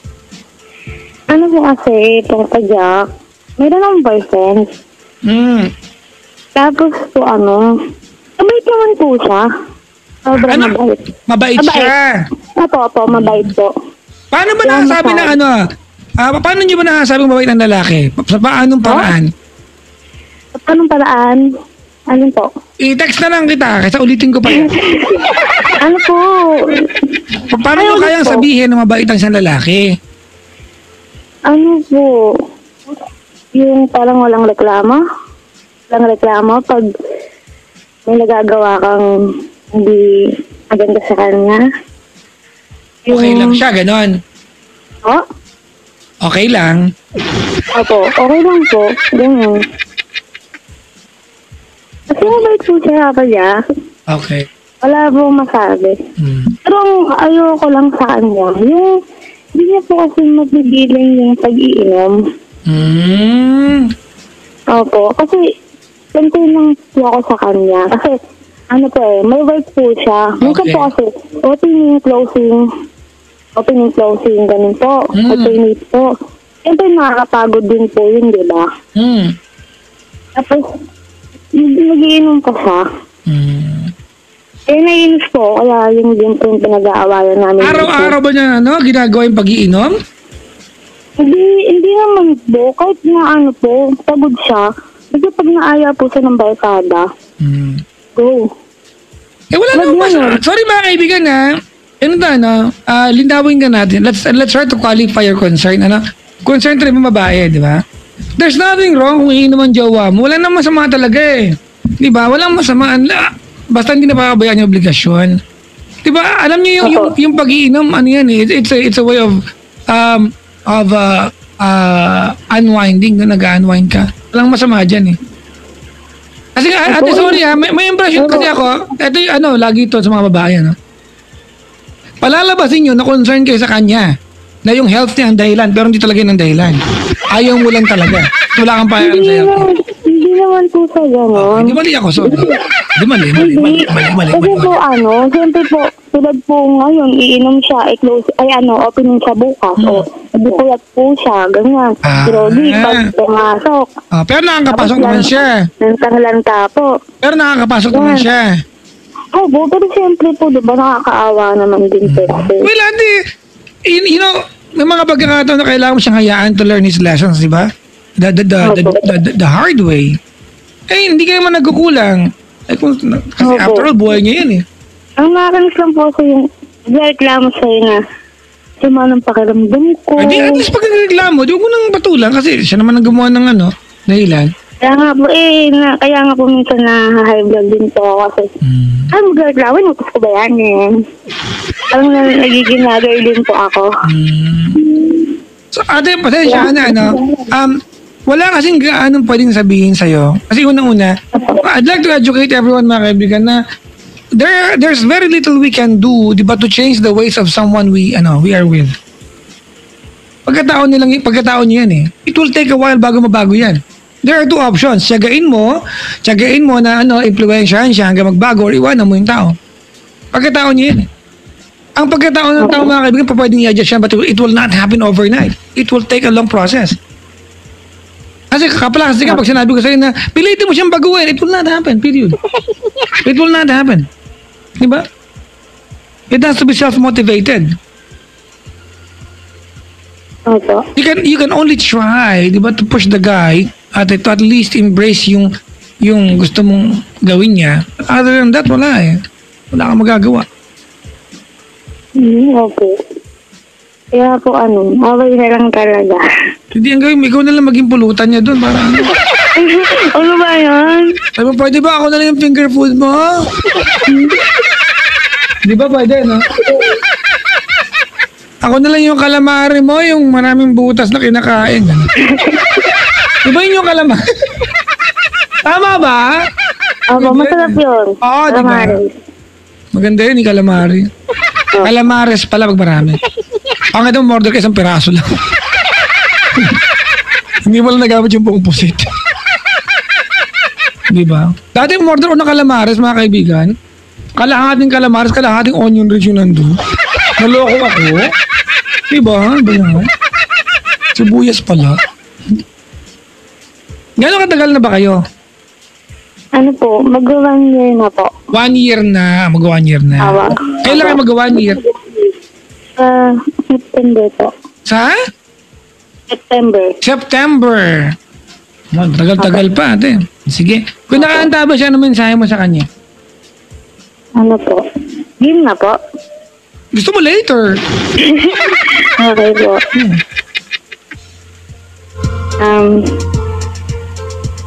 Ano po kasi, Papa Jack, meron akong boyfriend. Tapos po mabait naman po siya. Sobrang mabait. Mabait siya. Opo, mabait po. Paano ba nasabi na Paano niyo ba nasasabing mabait ang lalaki? Sa paanong paraan? Anong paraan? Alin po? I-text na lang kita kasi ulitin ko pa yan. Ano po? Paano mo kayang sabihin na mabait ang isang lalaki? Ano po? Yung parang walang reklamo? Walang reklamo pag may nagagawa kang hindi maganda sa kanya. Okay lang siya, ganon. Oh? Okay lang. Opo, okay lang po. Ganyan. Kasi mabait po siya ako niya. Okay. Wala po masabi. Pero ang ayoko lang sa kanya, yung hindi niya po kasi mapigilan yung pag-iinom. Opo, kasi ganito lang po ako sa kanya. Kasi ano po may work po siya. Minsan Okay. po kasi opening, closing, ganun po. Alternate po. Siyempre nakakapagod din po yun, di ba? Tapos, nag-iinom pa siya. Naiinis po, kaya yun din po yung pinag-aawayan namin. Araw-araw ba niya ginagawa yung pag-iinom? Hindi naman po, kahit na ano po, pagod siya. Kasi pag naaya po siya ng barkada, go. Wala Wag namang mo masama. yun. Sorry mga kaibigan lindawin ka natin. Let's try to qualify your concern. Concern rin mo babae, di ba? There's nothing wrong kung iinom ang jowa mo. Wala namang masama talaga eh. Di ba? Walang masama. Basta hindi napapabayaan yung obligasyon. Di ba? Alam niyo yung pag-iinom, ano yan eh. It's a way of unwinding. Nag-unwind ka. Walang masama dyan eh. Kasi ate, sorry may impression kasi ako, ito yung lagi ito sa mga babae, palalabasin nyo na concern kayo sa kanya na yung health niya ang dahilan, pero hindi talaga yun ang dahilan. Ayaw mo lang talaga. Wala kang pakialam sa health niya. Hindi naman po sa gano'n. Hindi mali ako, sorry. Hindi mali. Kasi po siyempre po, tulad po ngayon, iinom siya, opening siya bukas. O, puyat po siya, ganyan. Pero di, pag pumasok. Pero nakakapasok naman siya. Lanta po. Pero nakakapasok naman siya. Opo, pero siyempre po, di ba, nakakaawa naman din po. Well, hindi. May mga pagkakataon na kailangan mo siyang hayaan to learn his lessons, di ba? The hard way. Hindi ka naman nagkukulang. Kasi after all, buhay niya yan eh. Ang nakakanis lang po ko yung reklamo sa'yo na sama ng pakiramdam ko. At least pag nagreklamo, di huwag mo nang patulang kasi siya naman ang gumawa ng dahilan. Kaya nga po minsan na-high blood din po ako kasi mag-reklamo, nutos ko ba yan eh. Ang nagiging nagay din po ako. So, ate, pasensya na, wala kasing anong pwedeng sabihin sa'yo. Kasi unang-una, I'd like to educate everyone, mga kaibigan, na there's very little we can do, di ba, to change the ways of someone we are with. Pagkatao niya yan eh. It will take a while bago mabago yan. There are two options. Tiyagain mo na impluwensyahan siya hanggang magbago or iwanan mo yung tao. Pagkatao niya yan eh. Ang pagkatao ng tao, mga kaibigan, pwedeng i-adjust yan, but it will not happen overnight. It will take a long process. Kasi kapag sinabi ko sa'yo na pilitin mo siyang baguhin, it will not happen, period. It will not happen. Diba? It has to be self-motivated. Opo. You can only try, diba, to push the guy to at least embrace yung gusto mong gawin niya. Other than that, wala eh. Wala kang magagawa. Opo. Kaya po away na lang talaga. Hindi ang gawin mo, ikaw na lang maging pulutan niya doon para Ano ba yan? Sabi mo, pwede ba ako na lang yung finger food mo? Di ba pwede, no? Ako na lang yung calamari mo, yung maraming butas na kinakain. Di ba yun yung calamari? Tama ba? Opo, masarap yun. Oo, di ba? Maganda yun, yung calamari. Calamares pala pag marami. Ang ito, order ka isang piraso lang. Hindi mo lang nagamit yung buong pusit. Di ba? Dati umorder ko ng calamares, mga kaibigan. Kalahating calamares, kalahating onion rings yung nandun. Naloko ako. Di ba? Ba? Sibuyas pala. Gano'ng katagal na ba kayo? Ano po, mag-1 year na po. 1 year na. Mag-1 year na. Awa. Kailan kayo mag-1 year? September po. Sa? September. Tagal-tagal pa, ate. Sige. Kung nakahanda ba siya, ano mensahe mo sa kanya? Ano po? Game na po. Gusto mo later. Okay po.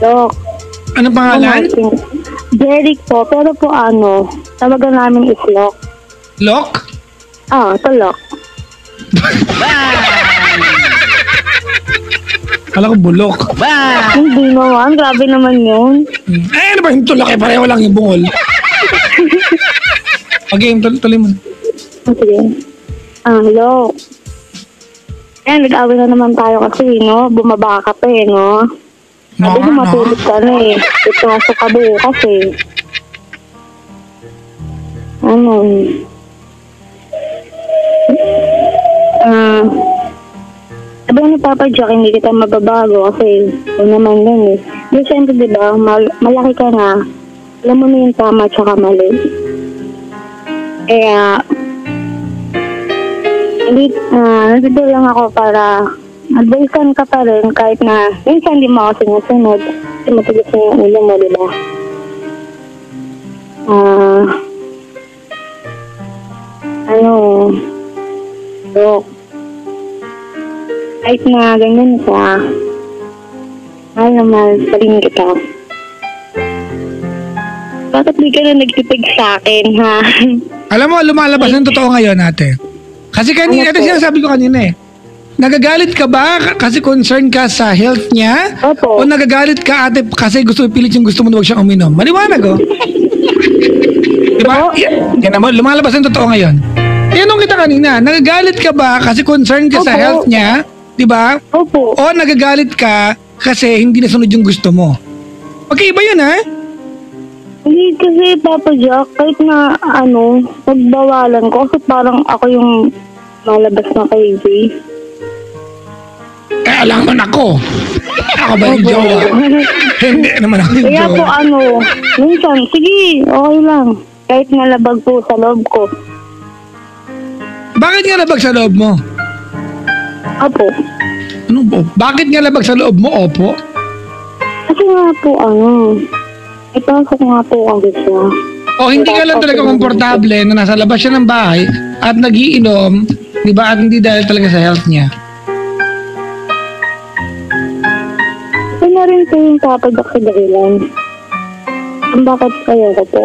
Dok. Ano pangalan? Jeric po, pero po tawagan namin is Lok. Lok? Ito Lok. Kala ko bulok. Hindi naman, grabe naman yun. Ano ba yung tulak? Pareho lang yung bungol. Okay, tuloy mo. Sige. Hello. Nag-away na naman tayo kasi, no? Bumaba ka pa no? Sabi ko matulog ka na Ipasok ka bukas sabi ni Papa Jack, hindi kita mababago kasi ito naman yun Di siyempre, diba, malaki ka na, alam mo na yung tama at saka mali. Kaya, nandito lang ako para advisean ka pa rin kahit na minsan hindi mo ako sinusunod kasi matigas na yung ulo mo, diba? Dok, kahit na ganyan ka, mahal na mahal pa rin kita. Bakit di ka na nagtipig sa akin, ha? Alam mo, lumalabas ng totoo ngayon, ate. Kasi kanina, ate sinasabi ko kanina Nagagalit ka ba kasi concerned ka sa health niya? Opo. O nagagalit ka, ate, kasi gusto ipilit yung gusto mo na huwag siyang uminom? Maliwanag, Diba? Yan naman, lumalabas ng totoo ngayon. Tinanong kita kanina, nagagalit ka ba kasi concerned ka sa health niya? Diba? Opo. O nagagalit ka kasi hindi nasunod yung gusto mo? Okay, iba yun, ha? Hindi kasi, Papa Jack, kahit na, pagbawalan ko, kasi parang ako yung malabas na crazy. Alam mo ako. Ako ba yung jowa? Hindi naman ako yung Kaya jowa. po, minsan, sige, okay lang. Kahit nalabag po sa loob ko. Bakit nga labag sa loob mo? Opo. Ano po? Bakit nga labag sa loob mo, opo? Kasi nga po, ipasok nga po kasi siya. O hindi ka lang talaga komportable na nasa labas siya ng bahay at nagiinom, di ba? At hindi dahil talaga sa health niya. Ito na rin po yung papadak sa dahilan. Kung bakit kayo ko po.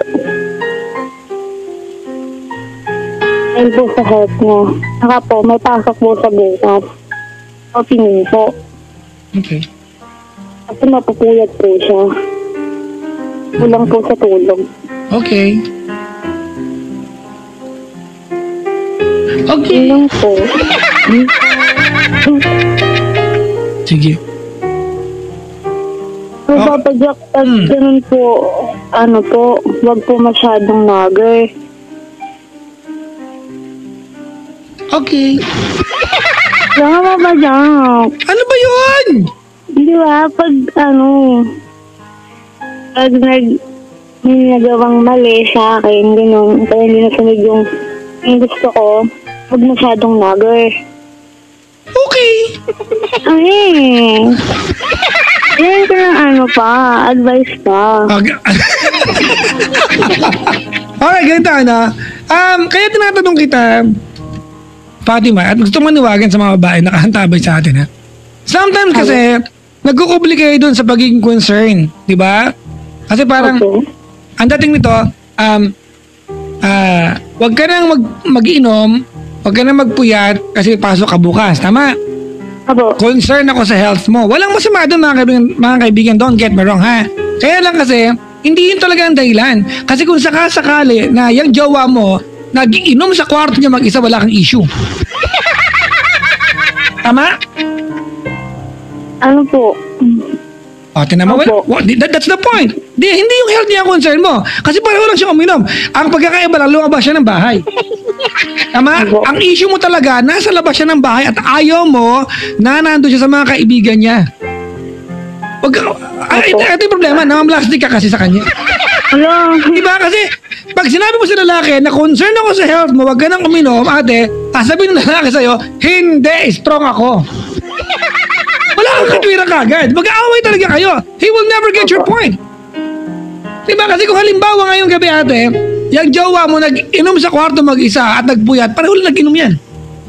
Dahil po sa health niya. Saka po, may pasok po sa bukas. O pininso. Okay. Kasi mapupuyat po siya. Kulang po sa tulog. Okay. Okay. Kulang po. Sige. So, Papa Jack, ganun po, wag po masyadong nagger. Okay. Kaya Papa Jack, Ano ba yun? di ba, pag may nagawang mali sa akin, gano'n, kaya hindi nasunod yung gusto ko, wag masyadong nagger. Okay. Yan ko ng advice pa. Okay. Okay, ganito kaya tinatanong kita, Fatima, at gusto maniwagan sa mga babae na kahantabay sa atin, ha? Sometimes kasi, nagkukubli kayo dun sa pagiging concern, di ba? Kasi parang, ang dating nito, wag ka nang mag-inom, wag ka nang magpuyat kasi pasok ka bukas, tama? Abo. Concern ako sa health mo. Walang masama doon mga kaibigan, don't get me wrong, ha? Kaya lang kasi, hindi yun talaga ang dahilan. Kasi kung sakasakali na yung jowa mo, nag-inom sa kwarto niya mag-isa, wala kang issue. Tama? Ano po? O, tinama, that's the point. Hindi yung health niya ang concern mo. Kasi pareho lang siya uminom. Ang pagkakaiba lang, lumabas siya ng bahay. Tama? Ang issue mo talaga, nasa labas siya ng bahay at ayaw mo na nandun siya sa mga kaibigan niya. Ito yung problema, namamlastik ka kasi sa kanya. Hello? Diba? Kasi pag sinabi mo sa lalaki na concern ako sa health mo, wag ka nang uminom, ate, sasabihin ng lalaki sa'yo, hindi, strong ako. Wala kang katwira kagad. Mag-aaway talaga kayo. He will never get your point. Diba? Kasi kung halimbawa ngayong gabi ate, yung jowa mo nag-inom sa kwarto mag-isa at nagpuyat, pareho lang nag-inom yan.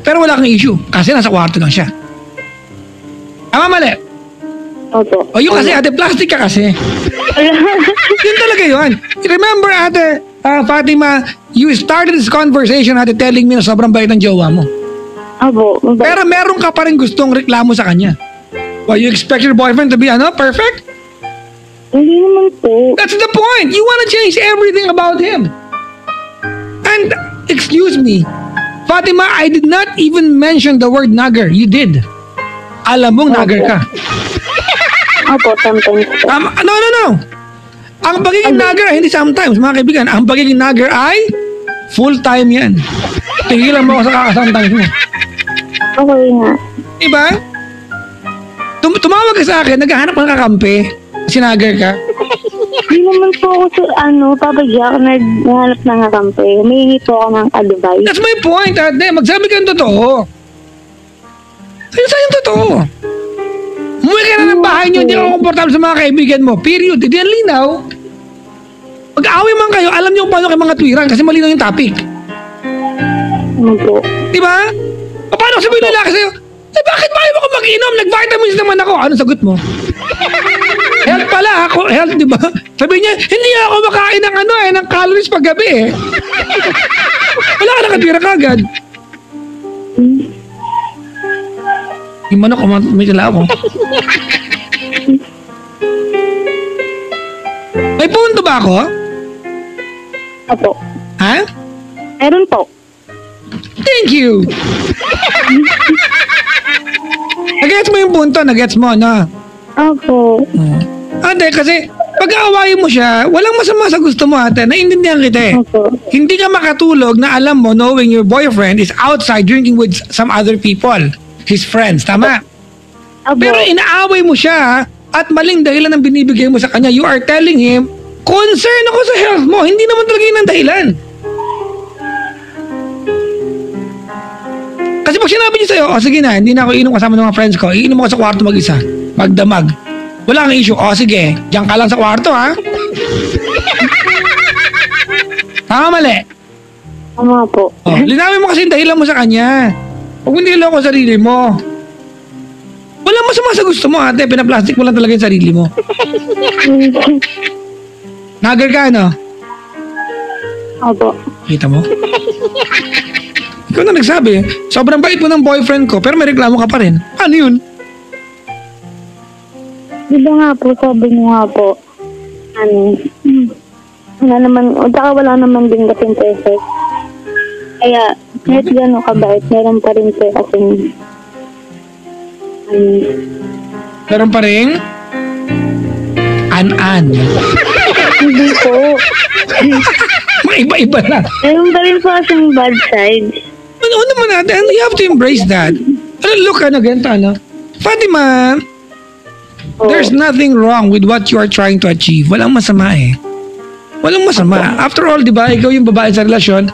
Pero wala kang issue kasi nasa kwarto lang siya. Tama mali? Opo. O yung kasi ate, plastic ka kasi. Yun talaga yun. Remember ate, Fatima, you started this conversation ate telling me na sobrang bait ng jowa mo. Opo. Pero meron ka pa rin gustong reklamo sa kanya. Well, you expect your boyfriend to be perfect? Hindi naman po. That's the point. You wanna change everything about him. And, excuse me, Fatima, I did not even mention the word nagger. You did. Alam mong nagger ka. Opo, sometimes po. No. Ang pagiging nagger ay hindi sometimes, mga kaibigan. Ang pagiging nagger ay full-time yan. Tigilan mo ako sa kakasamtimes mo. Okay nga. Diba? Tumawag ka sa akin, naghahanap ka ng kakampi. Sinagar ka. Hindi naman po ako sa Papa Jack, naghanap ng kakampi. Humihingi po ako ng advice. That's my point, ate. Magsabi ka ng totoo. Sa'yo yung totoo. Umuwi ka na ng bahay niyo, hindi ako komportable sa mga kaibigan mo. Period. Hindi yan linaw. Mag-away man kayo, alam niyo kung paano kayo mga tuwiran kasi malinaw yung topic. Ano po? Diba? Paano sabihin ng lalaki sa'yo? Bakit ba ako mag-inom? Nag-vitamins naman ako. Ano sagot mo? Health pala ako. Health, di ba? Sabi niya, hindi ako makain ng ng calories paggabi eh. Wala ka nakatira kagad. Yung manok, may tala ako. May punto ba ako? Opo. Ha? Meron po. Thank you! Nagets mo yung punto, nagets mo, no? Opo. Ate, kasi pag-aawayin mo siya, walang masama sa gusto mo, ate. Naiintindihan kita eh. Opo. Hindi ka makatulog na alam mo knowing your boyfriend is outside drinking with some other people. His friends, tama? Opo. Pero inaaway mo siya at maling dahilan ang binibigay mo sa kanya. You are telling him, concern ako sa health mo. Hindi naman talaga yun ang dahilan. Kasi pag sinabi niya sa'yo, sige na, hindi na ako iinom kasama ng mga friends ko. Iinom ako sa kwarto mag-isa. Magdamag. Wala kang issue. Sige, diyan ka lang sa kwarto, ha? Tama, mali. Tama po. Linawin mo kasi yung dahilan mo sa kanya. Huwag mo niloko ang sarili mo. Walang masama sa gusto mo, ate. Pinaplastic mo lang talaga yung sarili mo. Nagger ka, no? Opo. Kita mo? Ikaw na nagsabi, sobrang bait mo ng boyfriend ko, pero may reklamo ka pa rin. Ano yun? Diba nga po, sabi niyo nga po, wala naman din kasing perfect. Kaya, kahit gano'n kabait, meron pa rin po kasing, Meron pa rin? An-an. hindi po. Mga iba-iba lang. Meron pa rin po kasing bad side. Ano naman natin? You have to embrace that. Look, ganito, Fatima, there's nothing wrong with what you are trying to achieve. Walang masama eh. Walang masama. After all, di ba, ikaw yung babae sa relasyon,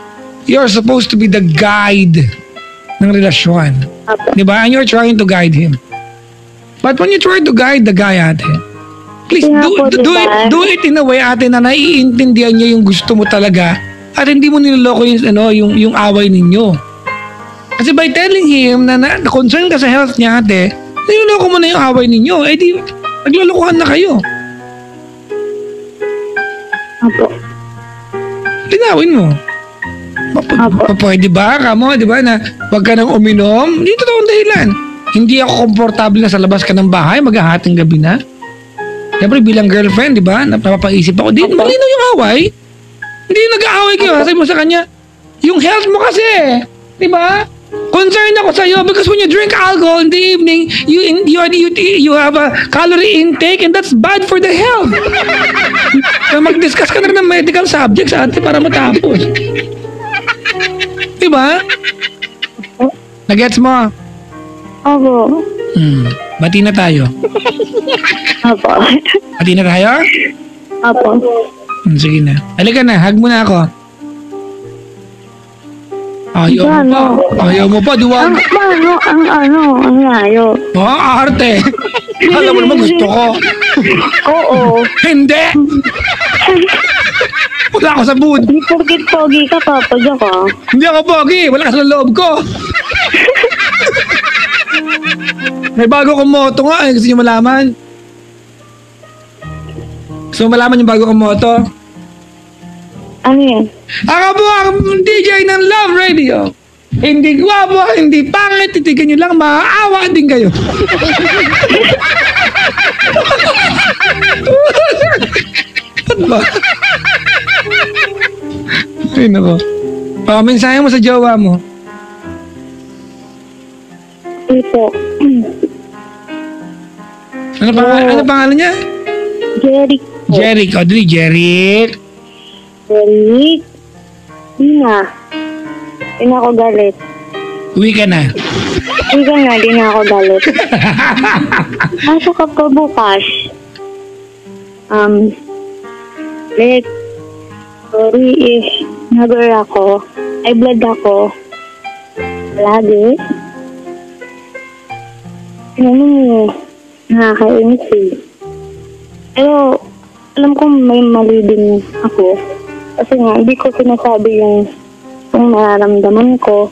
you're supposed to be the guide ng relasyon. Di ba? And you're trying to guide him. But when you try to guide the guy, ate, please do it in a way, ate, na naiintindihan niya yung gusto mo talaga at hindi mo niloloko yung away ninyo. Kasi by telling him na concern ka sa health niya, ate, niloloko mo na yung away ninyo. Eh di, naglolokohan na kayo. Opo. Linawin mo. Pwede ba, kamo, di ba, na wag ka nang uminom? Hindi totoong dahilan. Hindi ako komportable na sa labas ka ng bahay, maghahating gabi na. Siyempre, bilang girlfriend, di ba, napapaisip ako, di, malinaw yung away. Hindi nag-aaway kayo, sabi mo sa kanya, yung health mo kasi, di ba? Concerned ako sa'yo because when you drink alcohol in the evening, you have a calorie intake and that's bad for the health. So mag-discuss ka na rin ng medical subjects ate para matapos. Diba? Nagets mo? Opo. Bati na tayo. Opo. Bati na tayo? Opo. Sige na. Halika na, hug mo na ako. Ayaw mo pa, duwag. Ang layo. Arte. Alam mo naman gusto ko. Oo. Hindi. Wala ako sa mood. Di porkit pogi ka, papadya ka. Hindi ako pogi. Wala ka sa loob ko. May bago kong moto nga. Gusto niyo malaman? Gusto mo malaman yung bago kong moto? Ano yan? Ako po ang DJ ng Love Radio. Hindi gwapo, hindi pangit. Titigan nyo lang, maaawa din kayo. Ano ba? Ay, nako. Mensahe mo sa jowa mo. Ito. Ano pangalan niya? Jeric. Jeric. O, dali, Jeric. Jeric. Di na. Di na ako galit. Uwi ka na. Di ka na, di na ako galit. Asa ka pa bukas? Like, sorry if nagor ako. Ay, blood ako. Lagi. Ano mo, nakakainis eh. Pero, alam ko may mali din ako. Kasi nga, hindi ko sinasabi yung nararamdaman ko.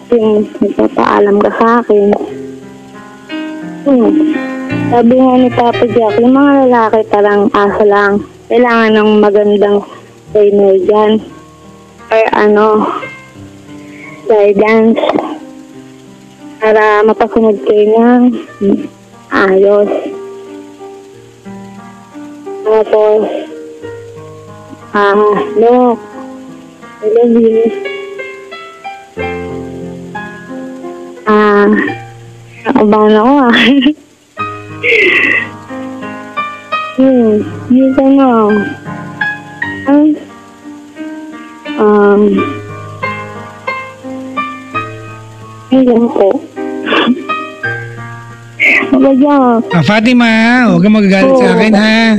Kasi nagpapaalam ka sa akin. Sabi nga ni Papa Jack, yung mga lalaki parang asa lang. Kailangan ng magandang trainer dyan. Or guidance. Para mapasunod kayo ng ayos. Tapos, look, I love you. Nakabahan ako yun ayun po. Fatima, huwag kang magagalit sa akin, ha?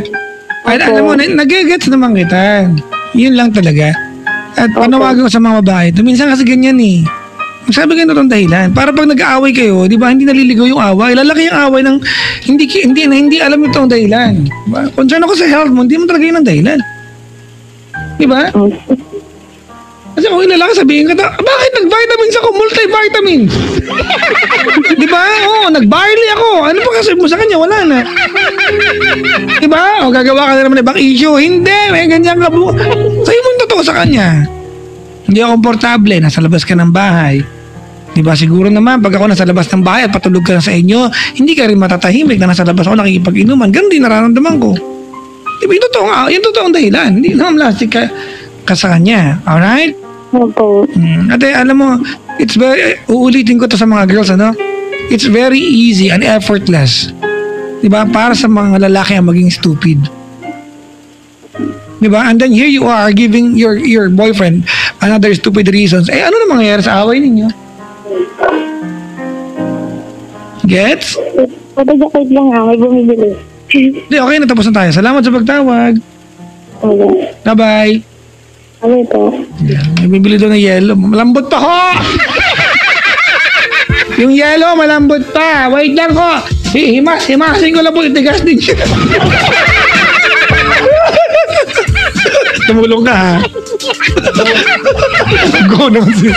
Ay, alam mo, nag-gets naman kita. Yun lang talaga. At panawagan ko sa mga babae, minsan kasi ganyan eh. Sabi kayo na itong dahilan. Para pag nag-aaway kayo, di ba, hindi naliligaw yung away. Lalaki yung away ng hindi alam itong dahilan. Diba? Concern ako sa health mo, hindi mo talaga yun ang dahilan. Di ba? Kasi kung lalaki sabihin ka, bakit nag-vitamins ako? Multivitamins. Di ba? Oo, nag-barley ako. Ano pa kasi mo sa kanya? Wala na. Di ba? O gagawa ka na naman ibang issue. Hindi, may ganyan ka. Sa'yo mo yung totoo sa kanya. Hindi ako komportable. Nasa labas ka ng bahay. Di ba? Siguro naman, pag ako nasa labas ng bahay at patulog ka na sa inyo, hindi ka rin matatahimik na nasa labas ako nakikipag-inuman. Ganun din nararamdaman ko. Di ba? Yung totoong dahilan. Hindi naman plastic ka sa kanya. Alright? Opo. Ate, alam mo, uulitin ko to sa mga girls, it's very easy and effortless. Diba? Para sa mga lalaki ang maging stupid. Diba? And then here you are giving your boyfriend another stupid reasons. Ano na mangyayari sa away ninyo? Gets? Patajakit lang may bumibili. Hindi, okay, natapos na tayo. Salamat sa pagtawag. Bye-bye. Ano ito? May bibili doon ng yelo. Malambot pa ho! Yung yelo, malambot pa. Wait lang ko. Himasin ko lang po. Itigas din siya. Tumulong ka, ha? Go naman siya.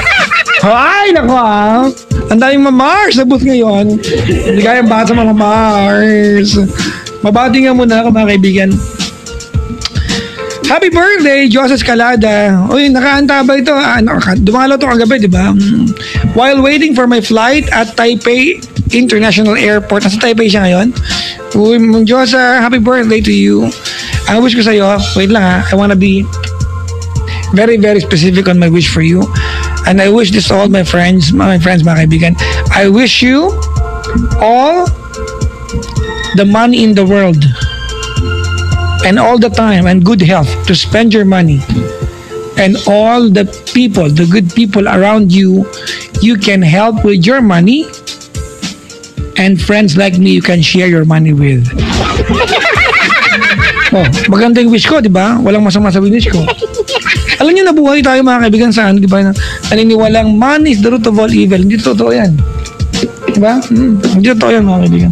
Ay, naku, ha? Ang daming ma-Mars sa booth ngayon. Hindi kaya bata mga Mars. Mabati nga muna ako, mga kaibigan. Happy birthday, Joseph Calada. Uy, nakaanta ba ito? Dumalo ito kagabi, di ba? While waiting for my flight at Taipei International Airport. Nasa Taipei siya ngayon. Uy, Josa, happy birthday to you. Ang wish ko sa'yo, wait lang ha, I wanna be very, very specific on my wish for you. And I wish this to all my friends, mga kaibigan. I wish you all the money in the world. And all the time and good health to spend your money, and all the people, the good people around you, you can help with your money, and friends like me you can share your money with. Oh, maganda yung wish ko, di ba? Walang masama sa wish ko. Alam niyo, nabuhay tayo mga kaibigan sa di ba? naniniwalang money is the root of all evil. Hindi totoo yan. Diba? Hindi totoo yan, mga kaibigan.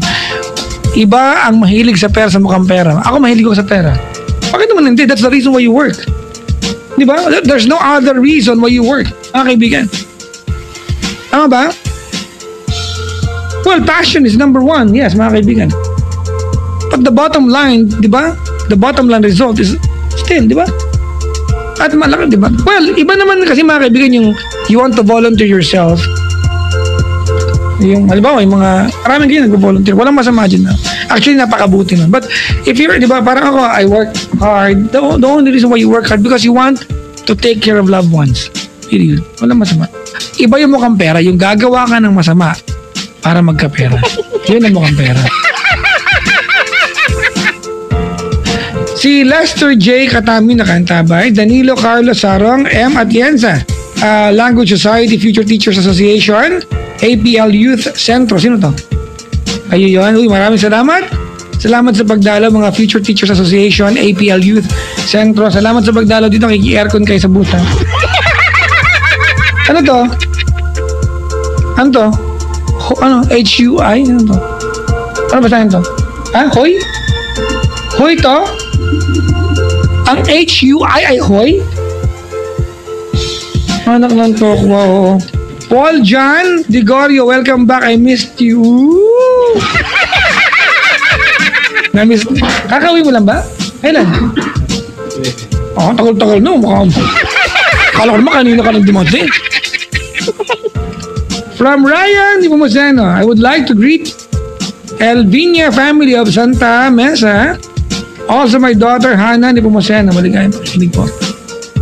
Iba ang mahilig sa pera sa mukhang pera. Ako mahilig ko sa pera. Bakit naman hindi? That's the reason why you work. Diba? There's no other reason why you work, mga kaibigan. Tama ba? Well, passion is number one. Yes, mga kaibigan. But the bottom line, diba? The bottom line result is still, diba? At malaki, diba? Well, iba naman kasi mga kaibigan yung you want to volunteer yourself. Yung, halimbawa, yung mga, maraming ganyan nag-volunteer. Walang masama dyan na. Actually, napakabuti nun. But, if you're, di ba, parang ako, I work hard. The only reason why you work hard because you want to take care of loved ones. Yun. Walang masama. Iba yung mukhang pera, yung gagawa ka ng masama para magkapera. Yun ang mukhang pera. Si Lester J. Katami nakantabay, Danilo Carlos Sarong, M. Atienza, Language Society Future Teachers Association, APL Youth Centro. Sino to? Kayo yun. Uy, maraming salamat. Salamat sa pagdalaw mga Future Teachers Association, APL Youth Centro. Salamat sa pagdalaw dito. Kiki-aircon kayo sa buta. Ano to? Ano to? Ano? HUI? Ano to? Ano ba sa'yo to? Ha? Hoy? Hoy to? Ang HUI ay hoy? Anak ng tokwa, oo. Paul John Digorio, welcome back. I missed you. Na-miss. Kakawin mo lang ba? Kailan? Tagal-tagal no. Kala ko naman kanina ka nang dumating. From Ryan Di Pumuseno, I would like to greet Elvinia family of Santa Mesa. Also my daughter Hannah Di Pumuseno. Maligayang pakikinig po.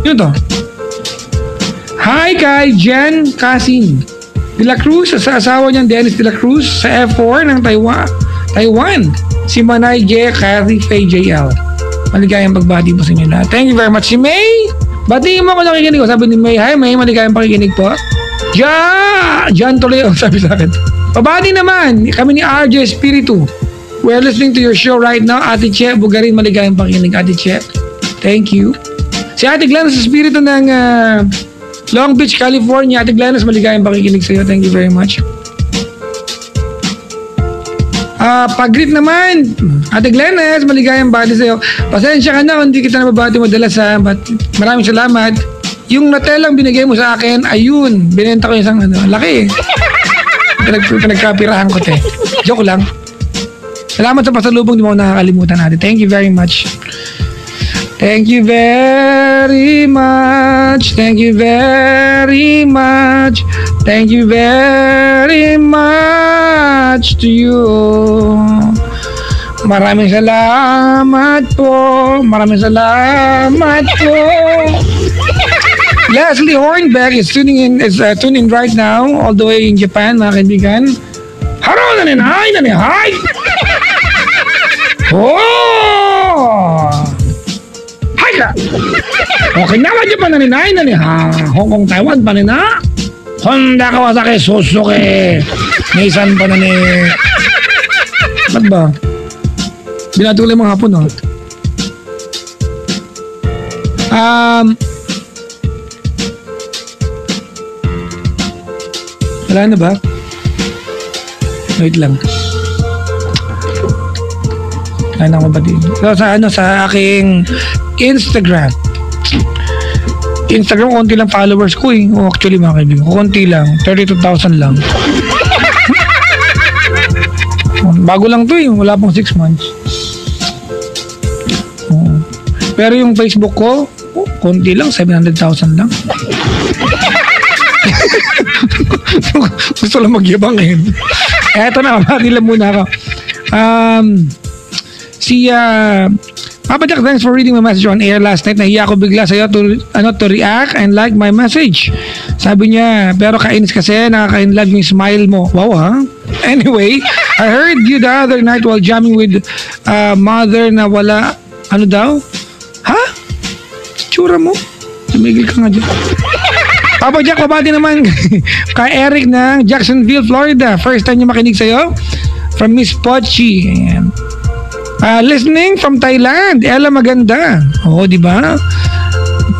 Yun to. Hi kay Jen Casin De La Cruz sa asawa niyang Dennis De La Cruz sa F4 ng Taiwan. Si Manay J. Carrie Faye JL. Maligayang pagbati po sa inyo lahat. Thank you very much. Si May, batiin mo ako nakikinig ko. Sabi ni May, hi May, maligayang pakikinig po. Jan Toleo, sabi sa akin. Pabati naman, kami ni RJ Espiritu. We're listening to your show right now. Ate Che, Bugarin, maligayang pakikinig. Ate Che, thank you. Si Ate Glenn sa Espiritu ng Long Beach, California. Ate Glennis, maligayang pakikinig sa iyo. Thank you very much. Pag-greet naman, Ate Glennis, maligayang bati sa iyo. Pasensya ka na kung hindi kita nababati madalas ha. But maraming salamat. Yung natelang binigay mo sa akin, ayun, binenta ko yung isang laki. Pinagkapirahan ko te. Joke lang. Salamat sa pasalubong, di mo nakakalimutan natin. Thank you very much. Thank you very much. Thank you very much. Thank you very much to you. Maraming salamat po. Maraming salamat po. Leslie Hornbeck is tuning in right now all the way in Japan, mga kaibigan. Haro naninay. Oh! Okinawa Japan naninay ha. Hong Kong Taiwan pa nina. Honda Kawasaki Suzuki Nissan pa na ni. Ba't ba? Binatuloy mga hapon no? Wala na ba? Wait lang. Ano ko ba din? So, sa aking Instagram, konti lang followers ko eh. Oh, actually mga kaibigan, konti lang. 32,000 lang. Bago lang to eh. Wala pang 6 months. Oh. Pero yung Facebook ko, konti lang. 700,000 lang. Gusto lang magyabang eh. Eto na, mabati lang muna ako. Si Papa Jack, thanks for reading my message on air last night. Nahiya ako bigla sa'yo to react and like my message. Sabi niya, pero kainis kasi, nakaka-inlove yung smile mo. Wow ha? Anyway, I heard you the other night while jamming with mother na wala, ano daw? Ha? Tsura mo? Tumigil ka nga dyan. Papa Jack, pabati naman kay Eric ng Jacksonville, Florida. First time niya makinig sa'yo. From Miss Pochi. Ayan. Listening from Thailand. Ella Maganda. Oo, di ba?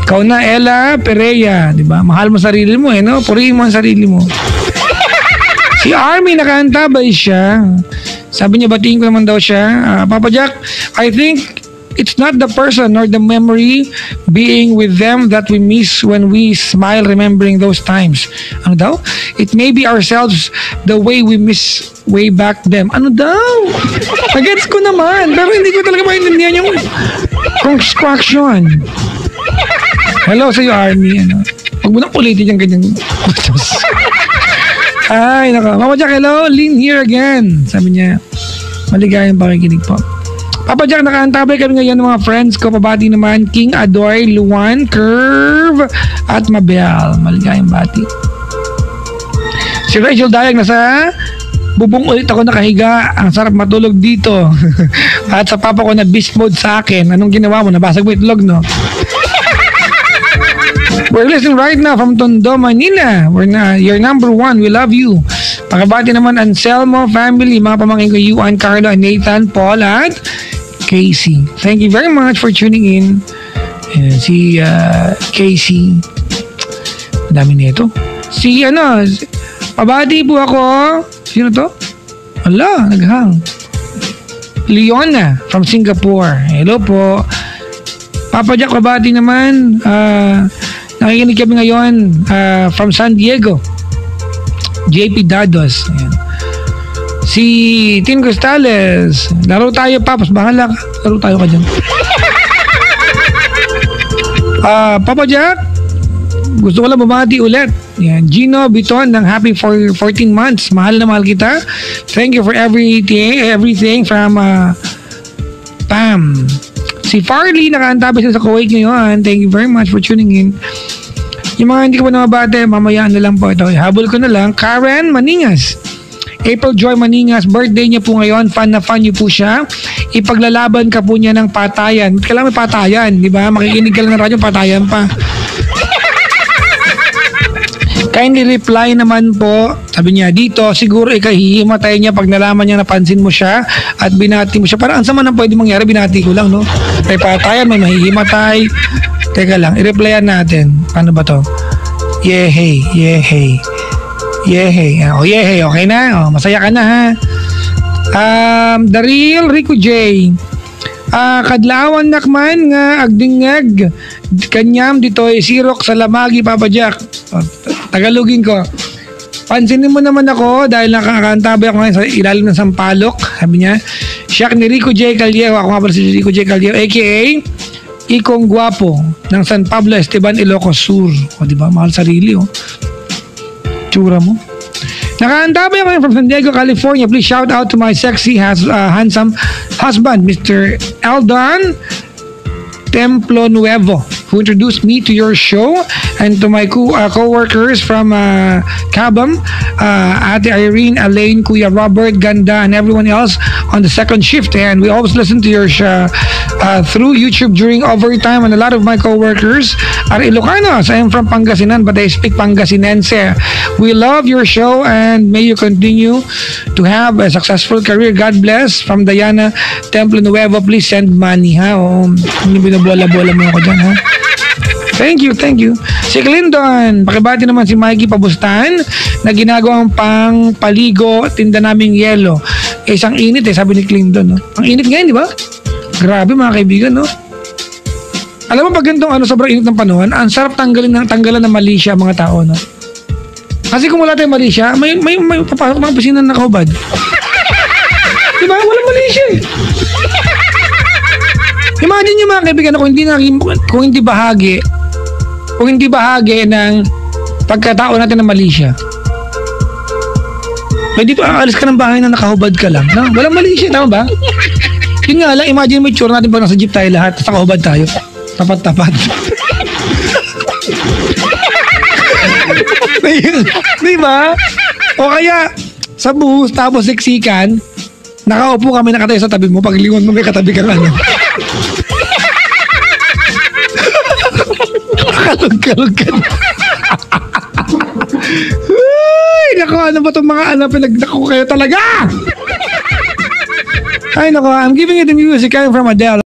Ikaw na, Ella Pereira, di ba? Mahal mo sarili mo no? Purihin mo ang sarili mo. Si Army, nakaantabay siya. Sabi niya, batiin ko naman daw siya. Papa Jack, I think it's not the person nor the memory being with them that we miss when we smile remembering those times. Ano daw? It may be ourselves the way we miss way back them. Ano daw? Nagets ko naman. Pero hindi ko talaga maintindihan yung construction. Hello sa'yo, Army. Huwag mo nang ulitin yung ganyan. Ay, nako. Mama Jack, hello. Lynn here again. Sabi niya, maligayang pakikinig po. Papa Jack, nakaantabay kami ngayon ng mga friends ko. Pabati naman, King Adoy, Luan, Curve, at Mabel. Maligayang bati. Si Rachel Dayag, nasa bubong ulit ako nakahiga. Ang sarap matulog dito. At sa papa ko na beast mode sa akin. Anong ginawa mo? Nabasag mo itlog, no? We're listening right now from Tondo, Manila. You're number one. We love you. Pakabati naman Anselmo family, mga pamangkin ko, Yuan, Carlo, and Nathan, Paul, at Casey. Thank you very much for tuning in. Si Casey. Madami nito. Pabati po ako. Sino to? Ala, naghang. Leona from Singapore. Hello po. Papa Jack, pabati naman. Nakikinig kami ngayon from San Diego. JP Dados. Ayan. Si Tin Cristales. Laro tayo, Papas. Bahala ka. Laro tayo ka dyan. Papa Jack, gusto ko lang bumati ulit. Ayan. Gino Biton ng happy for 14 months. Mahal na mahal kita. Thank you for everything from Pam. Si Farley, nakaantabay siya sa Kuwait ngayon. Thank you very much for tuning in. Yung mga hindi ko pa namabate, mamaya na lang po ito. Habol ko na lang. Karen Maningas. April Joy Maningas. Birthday niya po ngayon. Fan na fan niyo po siya. Ipaglalaban ka po niya ng patayan. Kailangan may patayan, di ba? Makikinig ka lang ng radyo, patayan pa. Kindly reply naman po. Sabi niya, dito, siguro ikahihimatay niya pag nalaman niya napansin mo siya at binati mo siya. Parang ang sama nang pwede mangyari, binati ko lang, no? May patayan, may mahihimatay. Teka lang, i-replyan natin. Paano ba to? Yehey, yehey. Yehey. Yehey, okay na? Masaya ka na, ha? Daryl Rico J. Kadlawan nakman nga agdingag kanyam ditoy sirok sa lamagi, Papa Jack. Tagalogin ko. Pansinin mo naman ako dahil nakakantabay ako ngayon sa ilalim ng sampalok. Sabi niya, siyak ni Rico J. Caldero. Ako nga pala si Rico J. Caldero, aka Ikong Guapo ng San Pablo Esteban, Ilocos Sur. O diba, mahal sarili, tsura mo. Nakaantabay ako from San Diego, California. Please shout out to my sexy, handsome husband, Mr. Eldon Templo Nuevo, who introduced me to your show, and to my co-workers from Cabam, Ate Irene, Elaine, Kuya Robert, Ganda, and everyone else on the second shift. And we always listen to your show through YouTube during overtime, and a lot of my co-workers are Ilocanos. I am from Pangasinan, but I speak Pangasinense. We love your show, and may you continue to have a successful career. God bless. From Diana Templo Nuevo, please send money, ha? Hindi binabola-bola mo ako dyan, ha? Thank you, thank you. Si Clinton, pakibati naman si Mikey Pabustan na ginagawang pang paligo, tinda naming yelo. Isang init sabi ni Clinton, no? Ang init ngayon, di ba? Grabe mga kaibigan, no? Alam mo pag ganitong sobrang init ng panahon, ang sarap tanggalan ng mali siya mga tao, no? Kasi kung wala tayong mali siya, may papasok mga opisina na nakahubad. Di ba? Walang mali siya, Imagine nyo mga kaibigan na kung hindi bahagi ng pagkatao natin ng mali siya. Pwede pa aalis ka ng bahay na nakahubad ka lang. No? Walang mali siya, tama ba? Yun nga lang, imagine mo yung tsura natin pag nasa jeep tayo lahat, tapos nakahubad tayo. Tapat-tapat. Di ba? O kaya, sa bus, tapos siksikan, nakaupo kami nakatayo sa tabi mo, paglingon mo may katabi kang ano. Kalog-kalog ka na. Ay, naku, ano ba itong mga pinagdako kayo talaga? Ay, naku, I'm giving you the music coming from Adele.